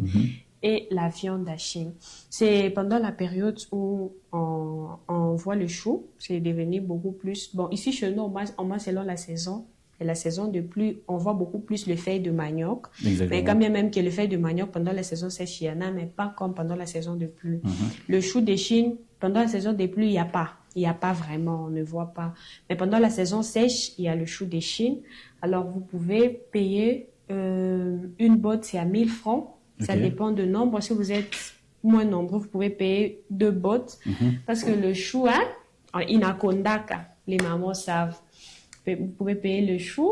et la viande hachée. C'est pendant la période où on voit le chou, c'est devenu beaucoup plus... Bon, ici, chez nous, on mange selon la saison. Et la saison de pluie, on voit beaucoup plus le feuille de manioc. Exactement. Mais quand bien même que le feuille de manioc, pendant la saison sèche, il y en a, mais pas comme pendant la saison de pluie. Le chou de Chine, pendant la saison de pluie, il n'y a pas. Il n'y a pas vraiment, on ne voit pas. Mais pendant la saison sèche, il y a le chou de Chine. Alors, vous pouvez payer une botte, c'est à 1000 francs. Ça dépend du nombre. Si vous êtes moins nombreux, vous pouvez payer 2 bottes. Parce que le chou, en inakondaka, les mamans savent. Vous pouvez payer le chou,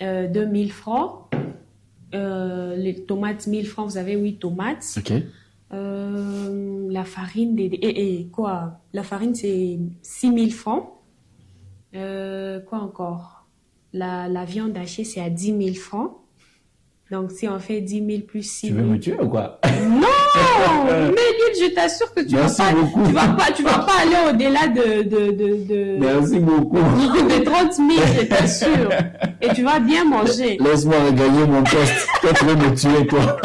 2000 francs. Les tomates, 1000 francs, vous avez 8 tomates. Ok. La farine, quoi? La farine, c'est 6000 francs. Quoi encore? La viande hachée, c'est à 10 000 francs. Donc, si on fait 10 000 plus 6 000... Tu veux me tuer ou quoi? Non! Mais je t'assure que tu vas pas aller au-delà de Merci beaucoup. de 30 000, je t'assure. Et tu vas bien manger. Laisse-moi regagner mon poste. Toi, tu veux me tuer, toi.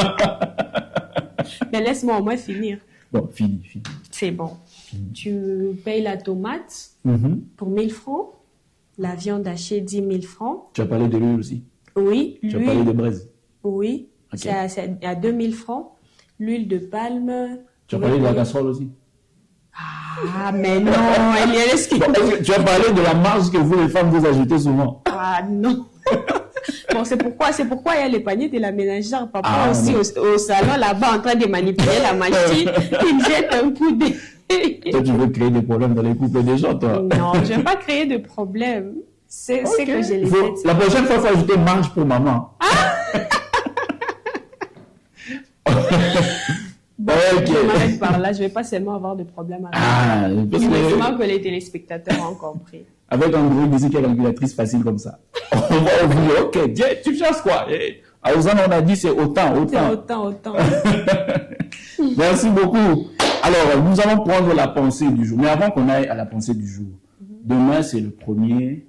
Mais laisse-moi au moins finir. Bon, fini. C'est bon. Tu payes la tomate pour 1000 francs. La viande hachée, 10 000 francs. Tu as parlé de l'huile aussi? Oui. Tu as parlé de braise? Oui. Okay. C'est à 2000 francs. L'huile de palme. Tu as parlé de la casserole aussi? Ah, mais non, tu as parlé de la marge que vous, les femmes, vous ajoutez souvent. Ah, non. Bon, c'est pourquoi il y a les paniers de la ménagère. Papa aussi au salon, là-bas, en train de manipuler la machine. Il jette un coup de... Toi, tu veux créer des problèmes dans les couples des gens, toi? Non, je ne vais pas créer de problème. C'est que je les fais. La prochaine fois, il faut ajouter marge pour maman. Bon, je m'arrête par là. Je ne vais pas seulement avoir de problème avec heureusement que les téléspectateurs ont compris. Avec un gros musique et calculatrice facile comme ça. On va oublier, ok, tu cherches quoi? À Lausanne, on a dit c'est autant. C'est autant. Merci beaucoup. Alors, nous allons prendre la pensée du jour. Mais avant qu'on aille à la pensée du jour, demain, c'est le 1er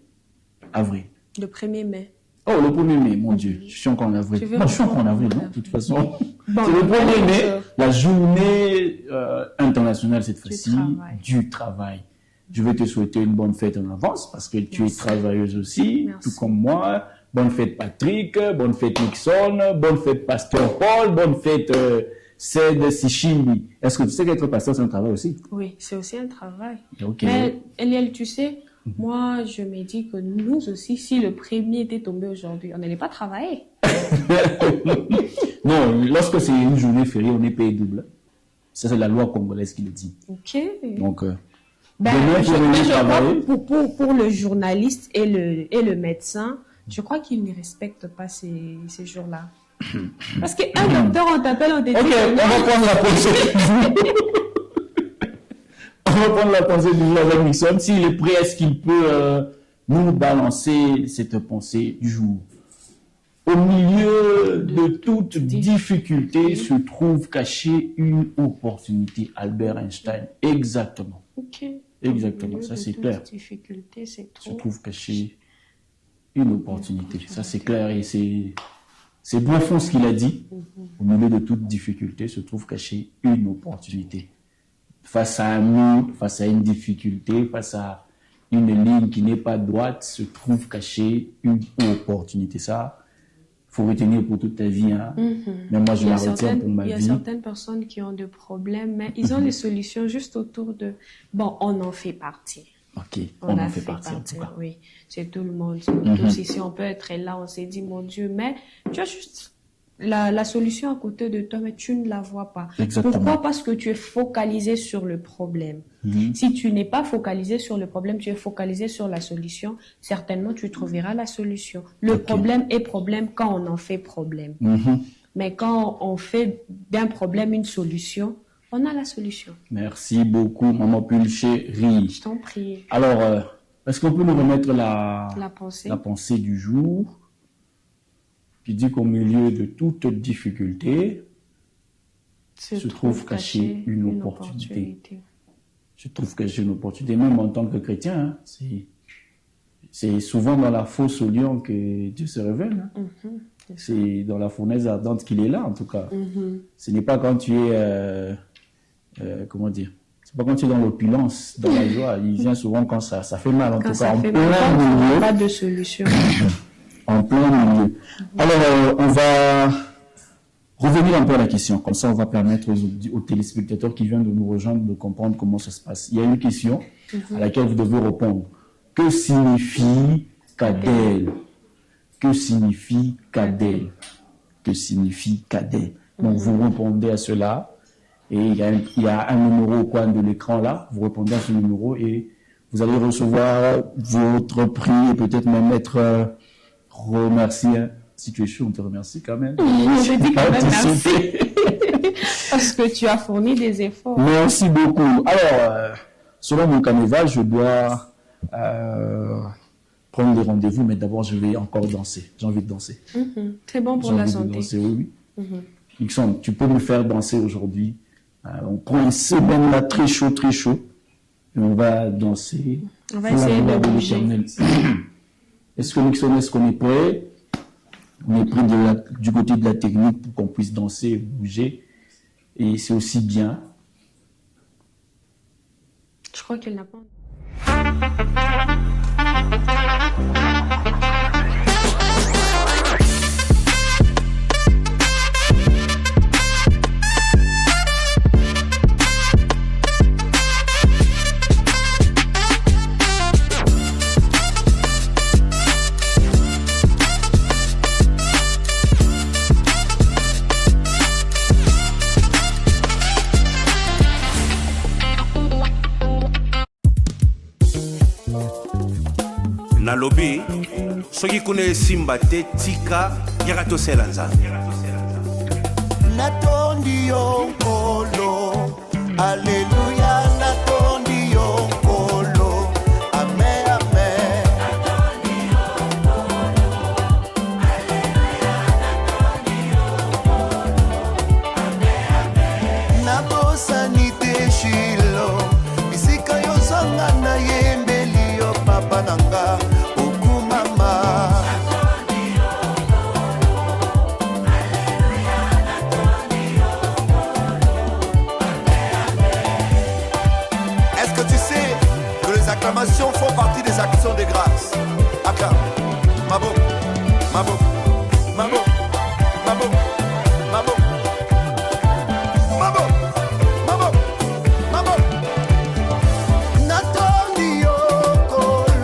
avril. Le 1er mai. Oh, le 1er mai, mon Dieu. Je suis encore en avril. Moi, je suis encore en avril, non? De toute façon. Bon, c'est le 1er mai, la journée internationale, cette fois-ci, du travail. Je vais te souhaiter une bonne fête en avance parce que tu es travailleuse aussi, tout comme moi. Bonne fête Patrick, bonne fête Nixon, bonne fête Pasteur Paul, bonne fête Ced Sichimbi. Est-ce que tu sais qu'être pasteur, c'est un travail aussi? Oui, c'est aussi un travail. Okay. Mais Eliel, tu sais, Moi, je me dis que nous aussi, si le premier était tombé aujourd'hui, on n'allait pas travailler. Non, lorsque c'est une journée fériée, on est payé double. Ça, c'est la loi congolaise qui le dit. Ok. Donc, je crois pour le journaliste et le médecin, je crois qu'ils ne respectent pas ces jours-là. Parce qu'un docteur, on t'appelle, on te dit... Ok, on va prendre la pensée du jour. On va prendre la pensée du jour avec Nixon. S'il est prêt, est-ce qu'il peut nous balancer cette pensée du jour? Au milieu de toute difficulté se trouve cachée une opportunité. Albert Einstein. Exactement. Ok. Exactement, ça c'est clair. Difficulté, se trouve cachée une opportunité. Ça c'est clair et c'est profond ce qu'il a dit. Au milieu de toute difficulté se trouve cachée une opportunité. Face à un mur, face à une difficulté, face à une ligne qui n'est pas droite, se trouve cachée une opportunité. Ça, faut retenir pour toute ta vie. Hein. Mais moi, je la retiens pour ma vie. Il y a certaines personnes qui ont des problèmes, mais ils ont les solutions juste autour de... Bon, on en fait partie. Ok, on en fait partie en tout cas. Oui, c'est tout le monde. Tous ici, on peut être là, on s'est dit, mon Dieu, mais tu as juste la solution à côté de toi, mais tu ne la vois pas. Exactement. Pourquoi? Parce que tu es focalisé sur le problème. Si tu n'es pas focalisé sur le problème, tu es focalisé sur la solution, certainement tu trouveras la solution. Le problème est problème quand on en fait problème. Mais quand on fait d'un problème une solution, on a la solution. Merci beaucoup, Maman Pulchérie. Je t'en prie. Alors, est-ce qu'on peut nous remettre la pensée du jour qui dit qu'au milieu de toute difficulté se trouve cachée une opportunité. Se trouve cachée une opportunité, même en tant que chrétien. Hein, c'est souvent dans la fosse au lion que Dieu se révèle. Hein. C'est dans la fournaise ardente qu'il est là, en tout cas. Ce n'est pas quand tu es... comment dire? C'est pas quand tu es dans l'opulence, dans la joie. Il vient souvent quand ça fait mal, en tout cas. En plein milieu. Pas de solution. En plein milieu. Alors, on va revenir un peu à la question. Comme ça, on va permettre aux téléspectateurs qui viennent de nous rejoindre de comprendre comment ça se passe. Il y a une question à laquelle vous devez répondre. Que signifie Kadel? Que signifie Kadel? Que signifie Kadel? Donc, vous répondez à cela. Et il y a un numéro au coin de l'écran là. Vous répondez à ce numéro et vous allez recevoir votre prix et peut-être même être remercié. Hein. Si tu es chaud, on te remercie quand même. Je dis quand même merci. Parce que tu as fourni des efforts. Merci beaucoup. Alors, selon mon carnaval, je dois prendre des rendez-vous, mais d'abord, je vais encore danser. J'ai envie de danser. Très bon pour la santé. Danser, oui. Nixon, tu peux me faire danser aujourd'hui. On prend une semaine là très chaud, et on va danser. On va essayer de bouger. Est-ce que Nixon, est-ce qu'on est prêt? On est prêt du côté de la technique pour qu'on puisse danser et bouger. Et c'est aussi bien. Je crois qu'elle n'a pas... nalobi soki kuna esimba te tika yaka tosela nzambe natondi yo nkolo aleluya natondi yo nkolo amen amen nabosani te shilo bisika yozanga na yembeli yo papa nanga acclamations font partie des actions de grâce. Acclame. Mabo, mabo, mabo, mabo, mabo, mabo, mabo, mabo. Natondi yo kolo.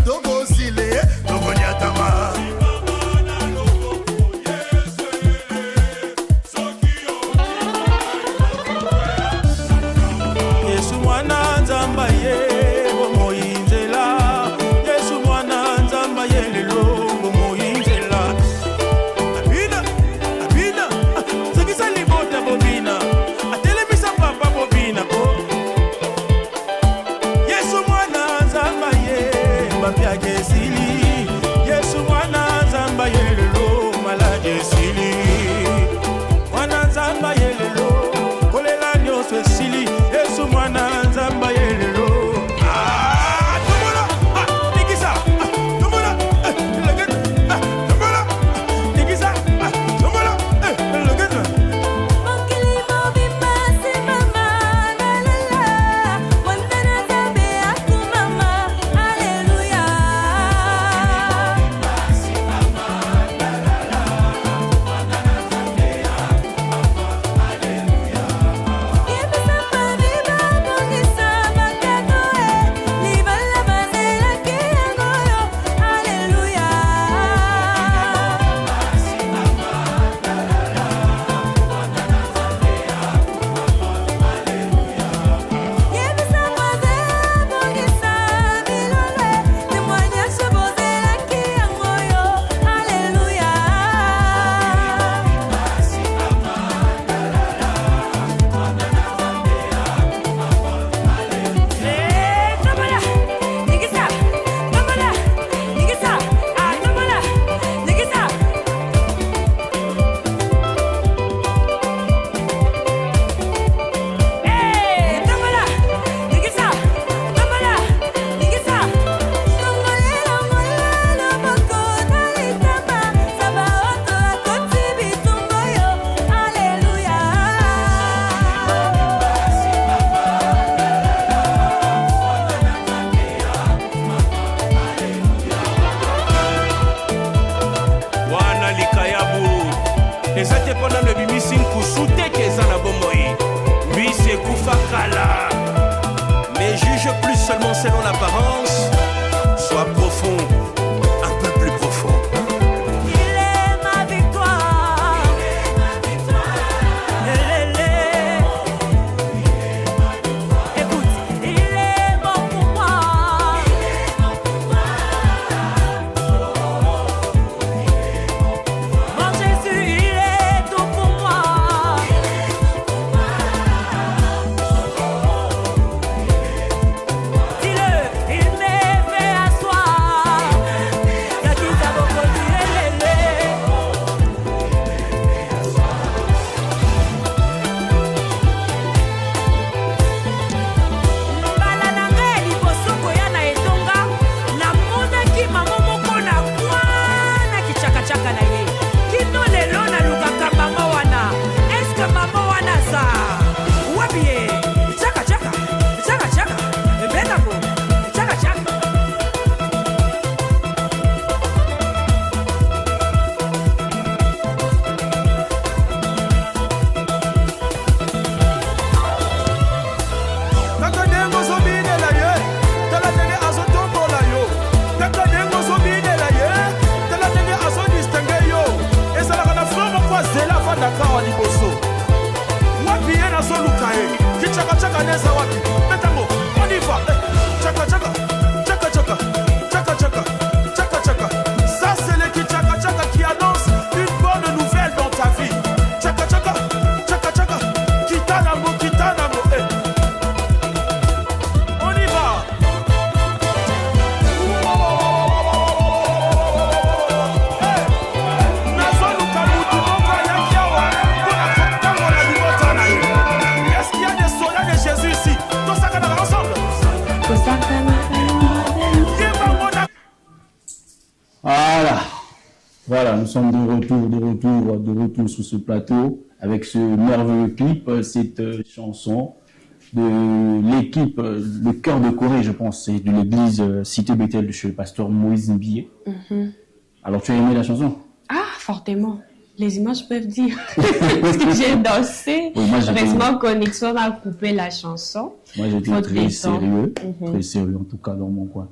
tokosile tokonyatama Yesu mwana nzamba ye bomoyinzela Yesu mwana nzamba ye lelo bomoyinzela Abina abina sekisa libota bobina atelemisa papa bobina ko Yesu mwana nzamba ye bapya kesili Yesu mwana nzamba ye lelo malade sili Mwana nzamba ye lelo kolela nyoswe sili Yesu mwana nzamba yelelo tomola nikisa tomola legenda tomola nikisa tomola legenda Mokili mobimba si mama lalala Mwandana zabe aku mama Alleluia Si mama lalala Mwandana zabe aku mama Alleluia Yebisa pavila mongisa makano Libala mazela ke angoyo Alleluia Si mama lalala Mwandana zabe aku mama Alleluia Yebisa mazela mongisa milole Témoignage bozela ke angoyo Alleluia Si mama lalala Mwandana zabe aku mama Alleluia Tomola nikisa tomola nikisa tomola nikisa tomola nikisa tomola nikisa Tongolelo molelo mokota litama Sabaoto akoti bitumbo yo Alleluia Si mama wana likayabu eza te mpona no ebimisi nkusu te ke eza na bomoi mbisi ekufa kala ne juge plus seulement selon l'apparence sois profond un peu plus profond Il est ma victoire Écoute, il est bon pour moi Mon Jésus, il est tout pour moi Dis-le, il m'est fait asseoir Yakita boko dilelele mbala na ngai liboso koya na etonga namonaki mama moko na kwana kichakachaka na ye kino lelo nalukaka mama wana eske mama wana za wapi ye chakachaka chakachaka ebetako chakachaka Kaka dengo zobinela ye tala ndenge azotombola yo Kaka dengo zobinela ye tala ndenge azodistingue yo ezalaka na fran moko azela afandaka awa liboso wapi ye nazoluka ye kichakachaka neza wapi metango oniva chakachaka chakachaka chakachaka chakachaka ça c'est le kichakachaka qui annonce une bonne nouvelle dans ta vie chakachaka chakachaka kitanango kitanango on y va. Nazoluka mutu moko ayaki awa mpona kotambola libota na ye. Est-ce qu'il y a des soldats de Jésus ici? Tosakanaka ensemble. Yeba mona. Voilà, nous sommes de retour sur ce plateau avec ce merveilleux clip, cette chanson de l'équipe, le cœur de Corée, je pense, c'est de l'église Cité Bethel de chez le pasteur Moïse Mbié. Alors, tu as aimé la chanson? Ah, fortement. Les images peuvent dire. Parce que j'ai dansé. Oui, moi, heureusement, Connexion a coupé la chanson. Moi, j'étais très sérieux en tout cas dans mon coin.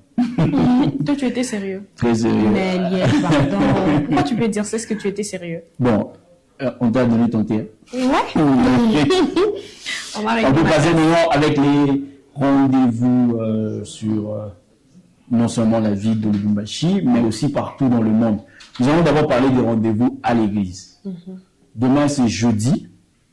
Toi, tu étais sérieux. Très sérieux. Mais Liel, pardon. Pourquoi tu peux dire ça? Est-ce que tu étais sérieux? Bon, on t'a donné ton thé. Ouais. On peut passer maintenant avec les rendez-vous sur non seulement la ville de Lubumbashi, mais aussi partout dans le monde. Nous allons d'abord parler des rendez-vous à l'église. Demain, c'est jeudi.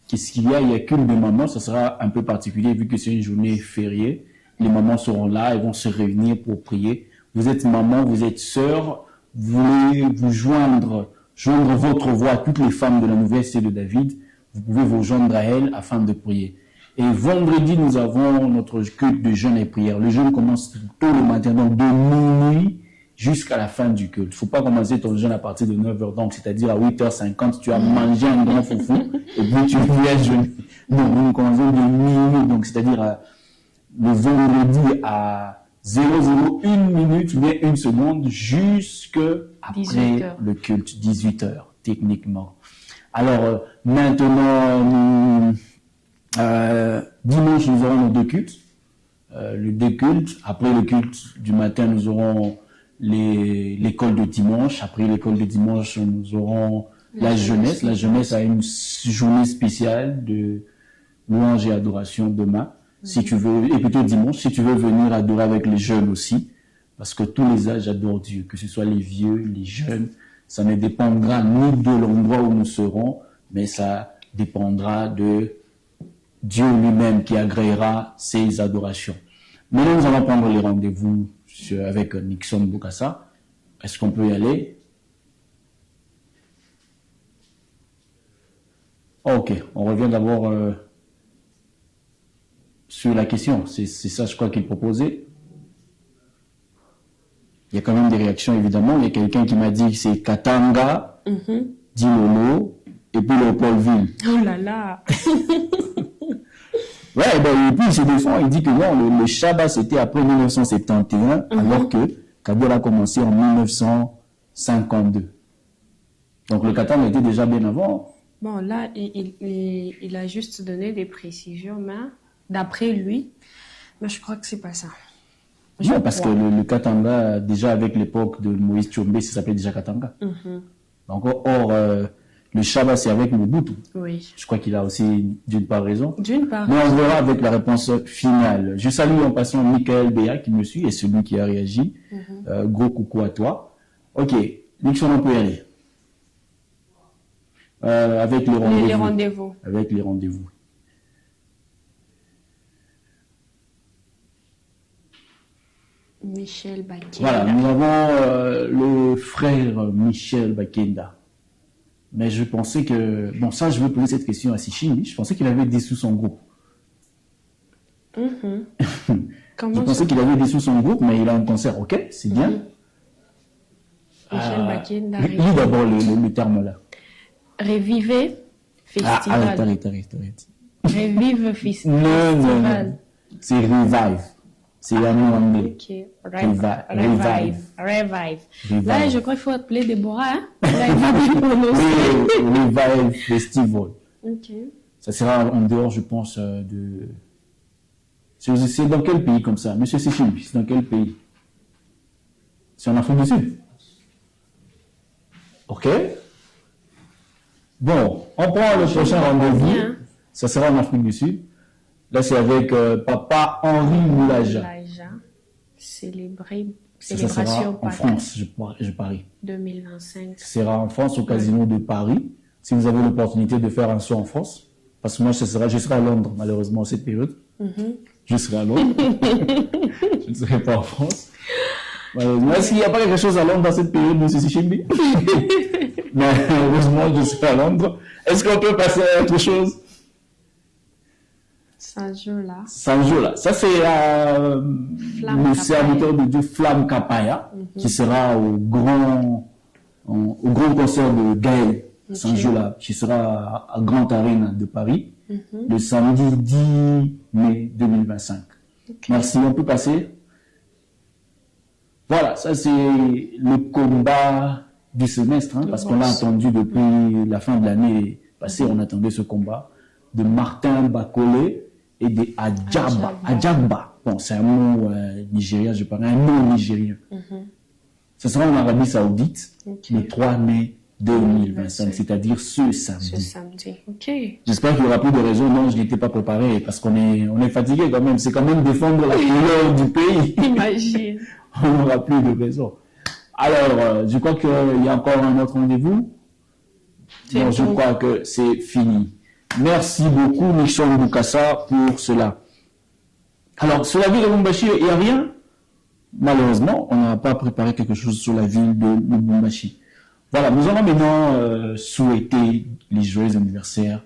Qu'est-ce qu'il y a? Il y a culte de mamans. Ça sera un peu particulier vu que c'est une journée fériée. Les mamans seront là, elles vont se réunir pour prier. Vous êtes maman, vous êtes sœur, vous voulez vous joindre votre voix à toutes les femmes de la nouvelle cité de David. Vous pouvez vous joindre à elles afin de prier. Et vendredi, nous avons notre culte de jeûne et prière. Le jeûne commence tôt le matin, donc de minuit jusqu'à la fin du culte. Il ne faut pas commencer ton jeûne à partir de 9h, donc c'est-à-dire à 8h50, tu as mangé un grand foufou et puis tu viens jeûner. Non, nous commençons de minuit, donc c'est-à-dire le vendredi à 001 minute, bien une seconde, jusqu'à après le culte, 18h, techniquement. Alors, maintenant, dimanche, nous aurons nos deux cultes. Le deux cultes. Après le culte du matin, nous aurons l'école de dimanche. Après l'école de dimanche, nous aurons la jeunesse. La jeunesse a une journée spéciale de louange et adoration demain. Si tu veux, et plutôt dimanche, si tu veux venir adorer avec les jeunes aussi, parce que tous les âges adorent Dieu, que ce soit les vieux, les jeunes, ça ne dépendra ni de l'endroit où nous serons, mais ça dépendra de Dieu lui-même qui agréera ces adorations. Maintenant, nous allons prendre les rendez-vous avec Nixon Bokassa. Est-ce qu'on peut y aller? Ok, on revient d'abord sur la question. C'est ça, je crois, qu'il proposait. Il y a quand même des réactions, évidemment. Il y a quelqu'un qui m'a dit que c'est Katanga, Dilolo, et puis Léopoldville. Oh là là. Ouais, ben, et puis il se défend, il dit que non, le Shabbat c'était après 1971, alors que Kabila a commencé en 1952. Donc le Katanga était déjà bien avant. Bon, là, il a juste donné des précisions, mais d'après lui, mais je crois que c'est pas ça. Non, parce que le Katanga, déjà avec l'époque de Moïse Tchombe, ça s'appelait déjà Katanga. Donc, or, le Shabbat, c'est avec Mobutu. Oui. Je crois qu'il a aussi d'une part raison. D'une part. Mais on verra avec la réponse finale. Je salue en passant Michael Béa qui me suit et celui qui a réagi. Gros coucou à toi. Ok, Nixon, on peut y aller. Avec les rendez-vous. Les rendez-vous. Avec les rendez-vous. Michel Bakenda. Voilà, nous avons le frère Michel Bakenda. Mais je pensais que... Bon, ça, je veux poser cette question à Sichini. Je pensais qu'il avait dissous son groupe. Je pensais qu'il avait dissous son groupe, mais il a un concert. Ok, c'est bien. Michel Bakenda. Lis d'abord le terme là. Revivez Festival. Arrête. Revive Festival. Non. C'est Revive. C'est un nom anglais. Ok. Revive. Là, je crois qu'il faut appeler Déborah. Hein? Là, il va bien prononcer. Revive Festival. Ok. Ça sera en dehors, je pense, de... C'est dans quel pays comme ça? Monsieur Sichim, c'est dans quel pays? C'est en Afrique du Sud. Ok. Bon, on prend le prochain rendez-vous. Ça sera en Afrique du Sud. Là, c'est avec Papa Henri Moulaja. Célébration en France, je parie. 2025. Ça sera en France, au Casino de Paris. Si vous avez l'opportunité de faire un saut en France. Parce que moi, je serai à Londres, malheureusement, à cette période. Je serai à Londres. Je ne serai pas en France. Est-ce qu'il n'y a pas quelque chose à Londres dans cette période, M. Sichimbi? Mais heureusement, je serai à Londres. Est-ce qu'on peut passer à autre chose? Sanjola. Ça, c'est le serviteur de Dieu Flamme Kapaya, qui sera au grand concert de Gaël Sanjola, qui sera à Grand Arène de Paris, le samedi 10 mai 2025. Merci, on peut passer. Voilà, ça c'est le combat du semestre, parce qu'on a attendu depuis la fin de l'année passée, on attendait ce combat de Martin Bakolé et de Adjamba. bon, c'est un mot nigérien, je parle un mot nigérien. Ce sera en Arabie Saoudite, le 3 mai 2025, c'est-à-dire ce samedi. Ce samedi, ok. J'espère qu'il n'y aura plus de raison. Non, je n'étais pas préparé parce qu'on est fatigué quand même. C'est quand même défendre la couleur du pays. Imagine. On n'aura plus de raison. Alors, je crois qu'il y a encore un autre rendez-vous. Non, je crois que c'est fini. Merci beaucoup, Nixon Bukassa, pour cela. Alors, sur la ville de Lubumbashi, il n'y a rien. Malheureusement, on n'a pas préparé quelque chose sur la ville de Lubumbashi. Voilà, nous allons maintenant souhaiter les joyeux anniversaires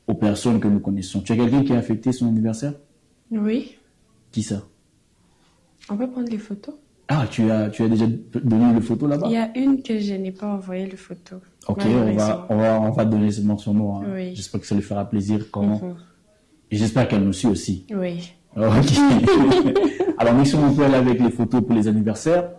aux personnes que nous connaissons. Tu as quelqu'un qui a fêté son anniversaire? Oui. Qui ça? On peut prendre les photos? Ah, tu as déjà donné les photos là-bas? Il y a une que je n'ai pas envoyé les photos. Ok, on va donner ce morceau. Hein. Oui. J'espère que ça lui fera plaisir. Et j'espère qu'elle nous suit aussi. Oui. Ok. Alors, nous sommes aller avec les photos pour les anniversaires.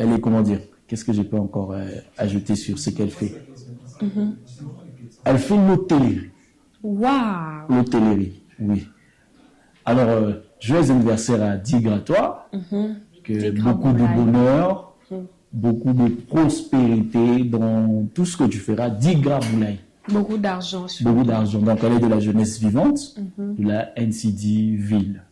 Elle est, comment dire, qu'est-ce que je peux encore ajouter sur ce qu'elle fait? Elle fait l'hôtellerie. Waouh! L'hôtellerie, oui. Alors, joyeux anniversaire à Digra à toi, que beaucoup de bonheur, beaucoup de prospérité dans tout ce que tu feras. Digra Boulaye. Beaucoup d'argent. Beaucoup d'argent. Donc, elle est de la jeunesse vivante, de la NCD Ville.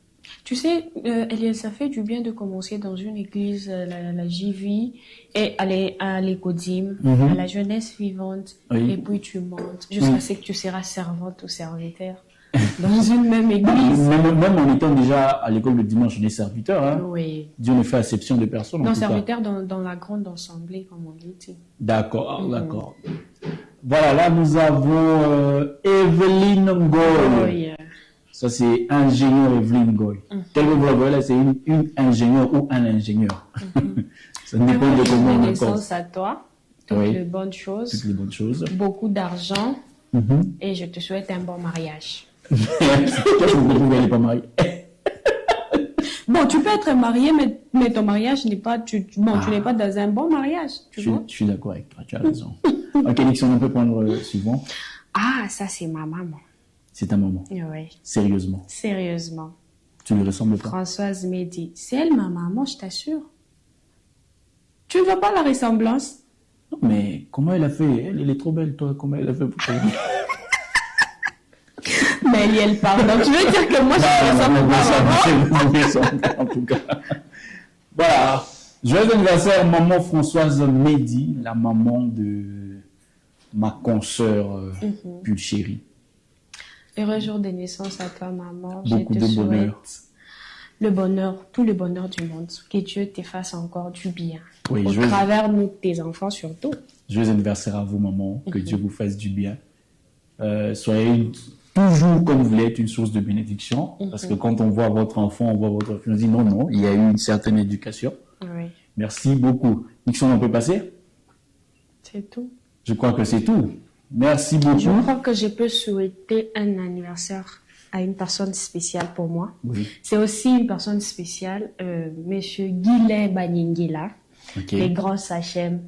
Tu sais, Eliel, ça fait du bien de commencer dans une église, la JV, et aller à l'Écodim, à la jeunesse vivante, et puis tu montes jusqu'à ce que tu seras servante ou serviteur dans une même église. Même en étant déjà à l'école le dimanche, on est serviteur. Hein? Oui. Dieu ne fait exception de personne. Non, serviteur dans la grande assemblée, comme on dit. D'accord, d'accord. Voilà, là nous avons Evelyne Ngoy. Ça, c'est ingénieur Evelyne Ngoy. Tel que vous la voyez là, c'est une ingénieure ou un ingénieur. Ça dépend de comment on naissance à toi. Toutes les bonnes choses. Toutes les bonnes choses. Beaucoup d'argent. Et je te souhaite un bon mariage. Qu'est-ce que vous n'êtes pas marié? Bon, tu peux être marié, mais ton mariage n'est pas... tu n'es pas dans un bon mariage. Je suis d'accord avec toi, tu as raison. Ok, Nixon, on peut prendre le suivant. Ah, ça, c'est ma maman. C'est ta maman? Oui. Sérieusement? Sérieusement. Tu lui ressembles pas? Françoise Mehdi. C'est elle, ma maman, je t'assure. Tu ne vois pas la ressemblance? Non, mais comment elle a fait? Elle est trop belle, toi. Comment elle a fait pour Mais elle parle. Donc, tu veux dire que moi, je ressemble pas à maman? En tout cas. Voilà. Joyeux anniversaire, maman Françoise Mehdi, la maman de ma consoeur Pulchérie. Heureux jour de naissance à toi, maman. Beaucoup de bonheur. Le bonheur, tout le bonheur du monde. Que Dieu te fasse encore du bien. Oui, au travers de tes enfants surtout. Joyeux anniversaire à vous, maman. Que Dieu vous fasse du bien. Soyez toujours, comme vous l'êtes, une source de bénédiction. Parce que quand on voit votre enfant, on voit votre enfant, on dit non, il y a eu une certaine éducation. Oui. Merci beaucoup. Nixon, on peut passer? C'est tout. Je crois que c'est tout. Merci beaucoup. Je crois que je peux souhaiter un anniversaire à une personne spéciale pour moi. Oui. C'est aussi une personne spéciale, Monsieur Guilain Banyingila, les grands Sachem.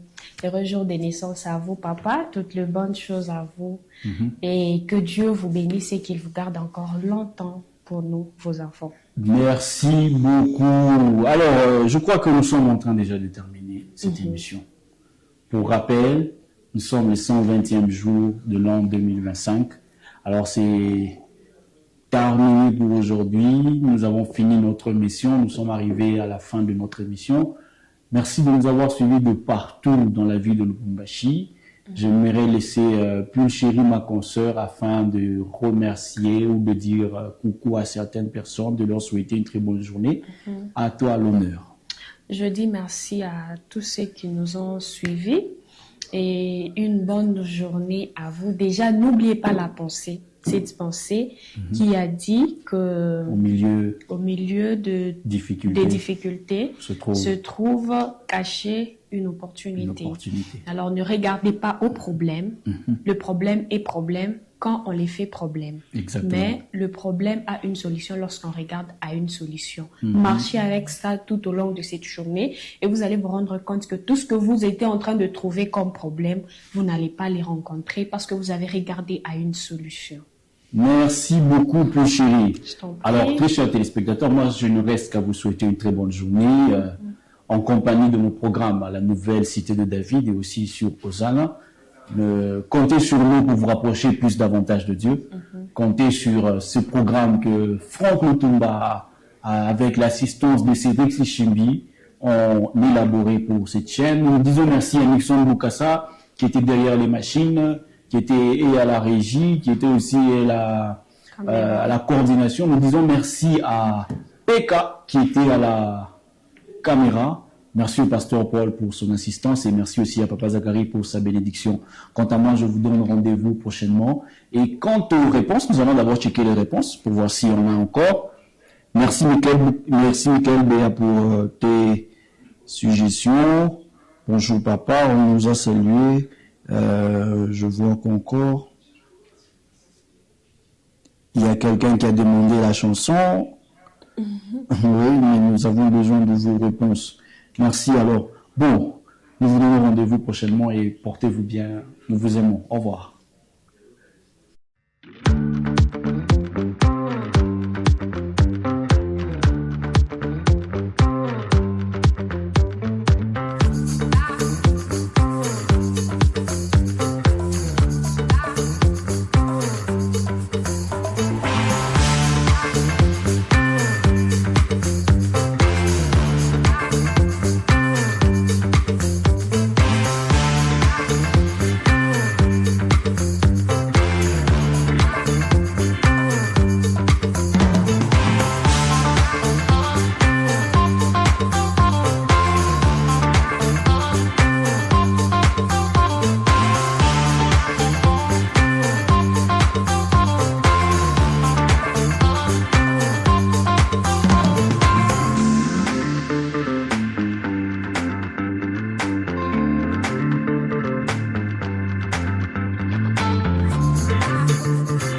Heureux jour de naissance à vous, papa. Toutes les bonnes choses à vous. Et que Dieu vous bénisse et qu'il vous garde encore longtemps pour nous, vos enfants. Merci beaucoup. Alors, je crois que nous sommes en train déjà de terminer cette émission. Pour rappel, nous sommes le 120e jour de l'an 2025. Alors, c'est terminé pour aujourd'hui. Nous avons fini notre mission. Nous sommes arrivés à la fin de notre émission. Merci de nous avoir suivis de partout dans la ville de Lubumbashi. J'aimerais laisser Pule Chérie, ma consoeur, afin de remercier ou de dire coucou à certaines personnes, de leur souhaiter une très bonne journée. À toi l'honneur. Je dis merci à tous ceux qui nous ont suivis et une bonne journée à vous. Déjà, n'oubliez pas la pensée. Cette pensée qui a dit que au milieu des difficultés se trouve cachée une opportunité. Alors ne regardez pas au problème. Le problème est problème quand on les fait problème. Exactement. Mais le problème a une solution lorsqu'on regarde à une solution. Marchez avec ça tout au long de cette journée et vous allez vous rendre compte que tout ce que vous étiez en train de trouver comme problème, vous n'allez pas les rencontrer parce que vous avez regardé à une solution. Merci beaucoup, Pule Chérie. Alors, très chers téléspectateurs, moi, je ne reste qu'à vous souhaiter une très bonne journée en compagnie de mon programme à la nouvelle Cité de David et aussi sur Hosanna. Comptez sur nous pour vous rapprocher plus davantage de Dieu. Comptez sur ce programme que Franck Lutumba, avec l'assistance de Cédric Sichimbi, ont élaboré pour cette chaîne. Nous disons merci à Nixon Boukassa, qui était derrière les machines, qui était à la régie, qui était aussi à la coordination. Nous disons merci à Peka, qui était à la caméra. Merci au pasteur Paul pour son assistance et merci aussi à Papa Zachary pour sa bénédiction. Quant à moi, je vous donne rendez-vous prochainement. Et quant aux réponses, nous allons d'abord checker les réponses pour voir si on a encore. Merci Michael Béa pour tes suggestions. Bonjour papa, on nous a salué. Je vois qu'encore il y a quelqu'un qui a demandé la chanson. Oui, mais nous avons besoin de vos réponses. Merci alors. Bon, nous vous donnons rendez-vous prochainement et portez-vous bien. Nous vous aimons. Au revoir.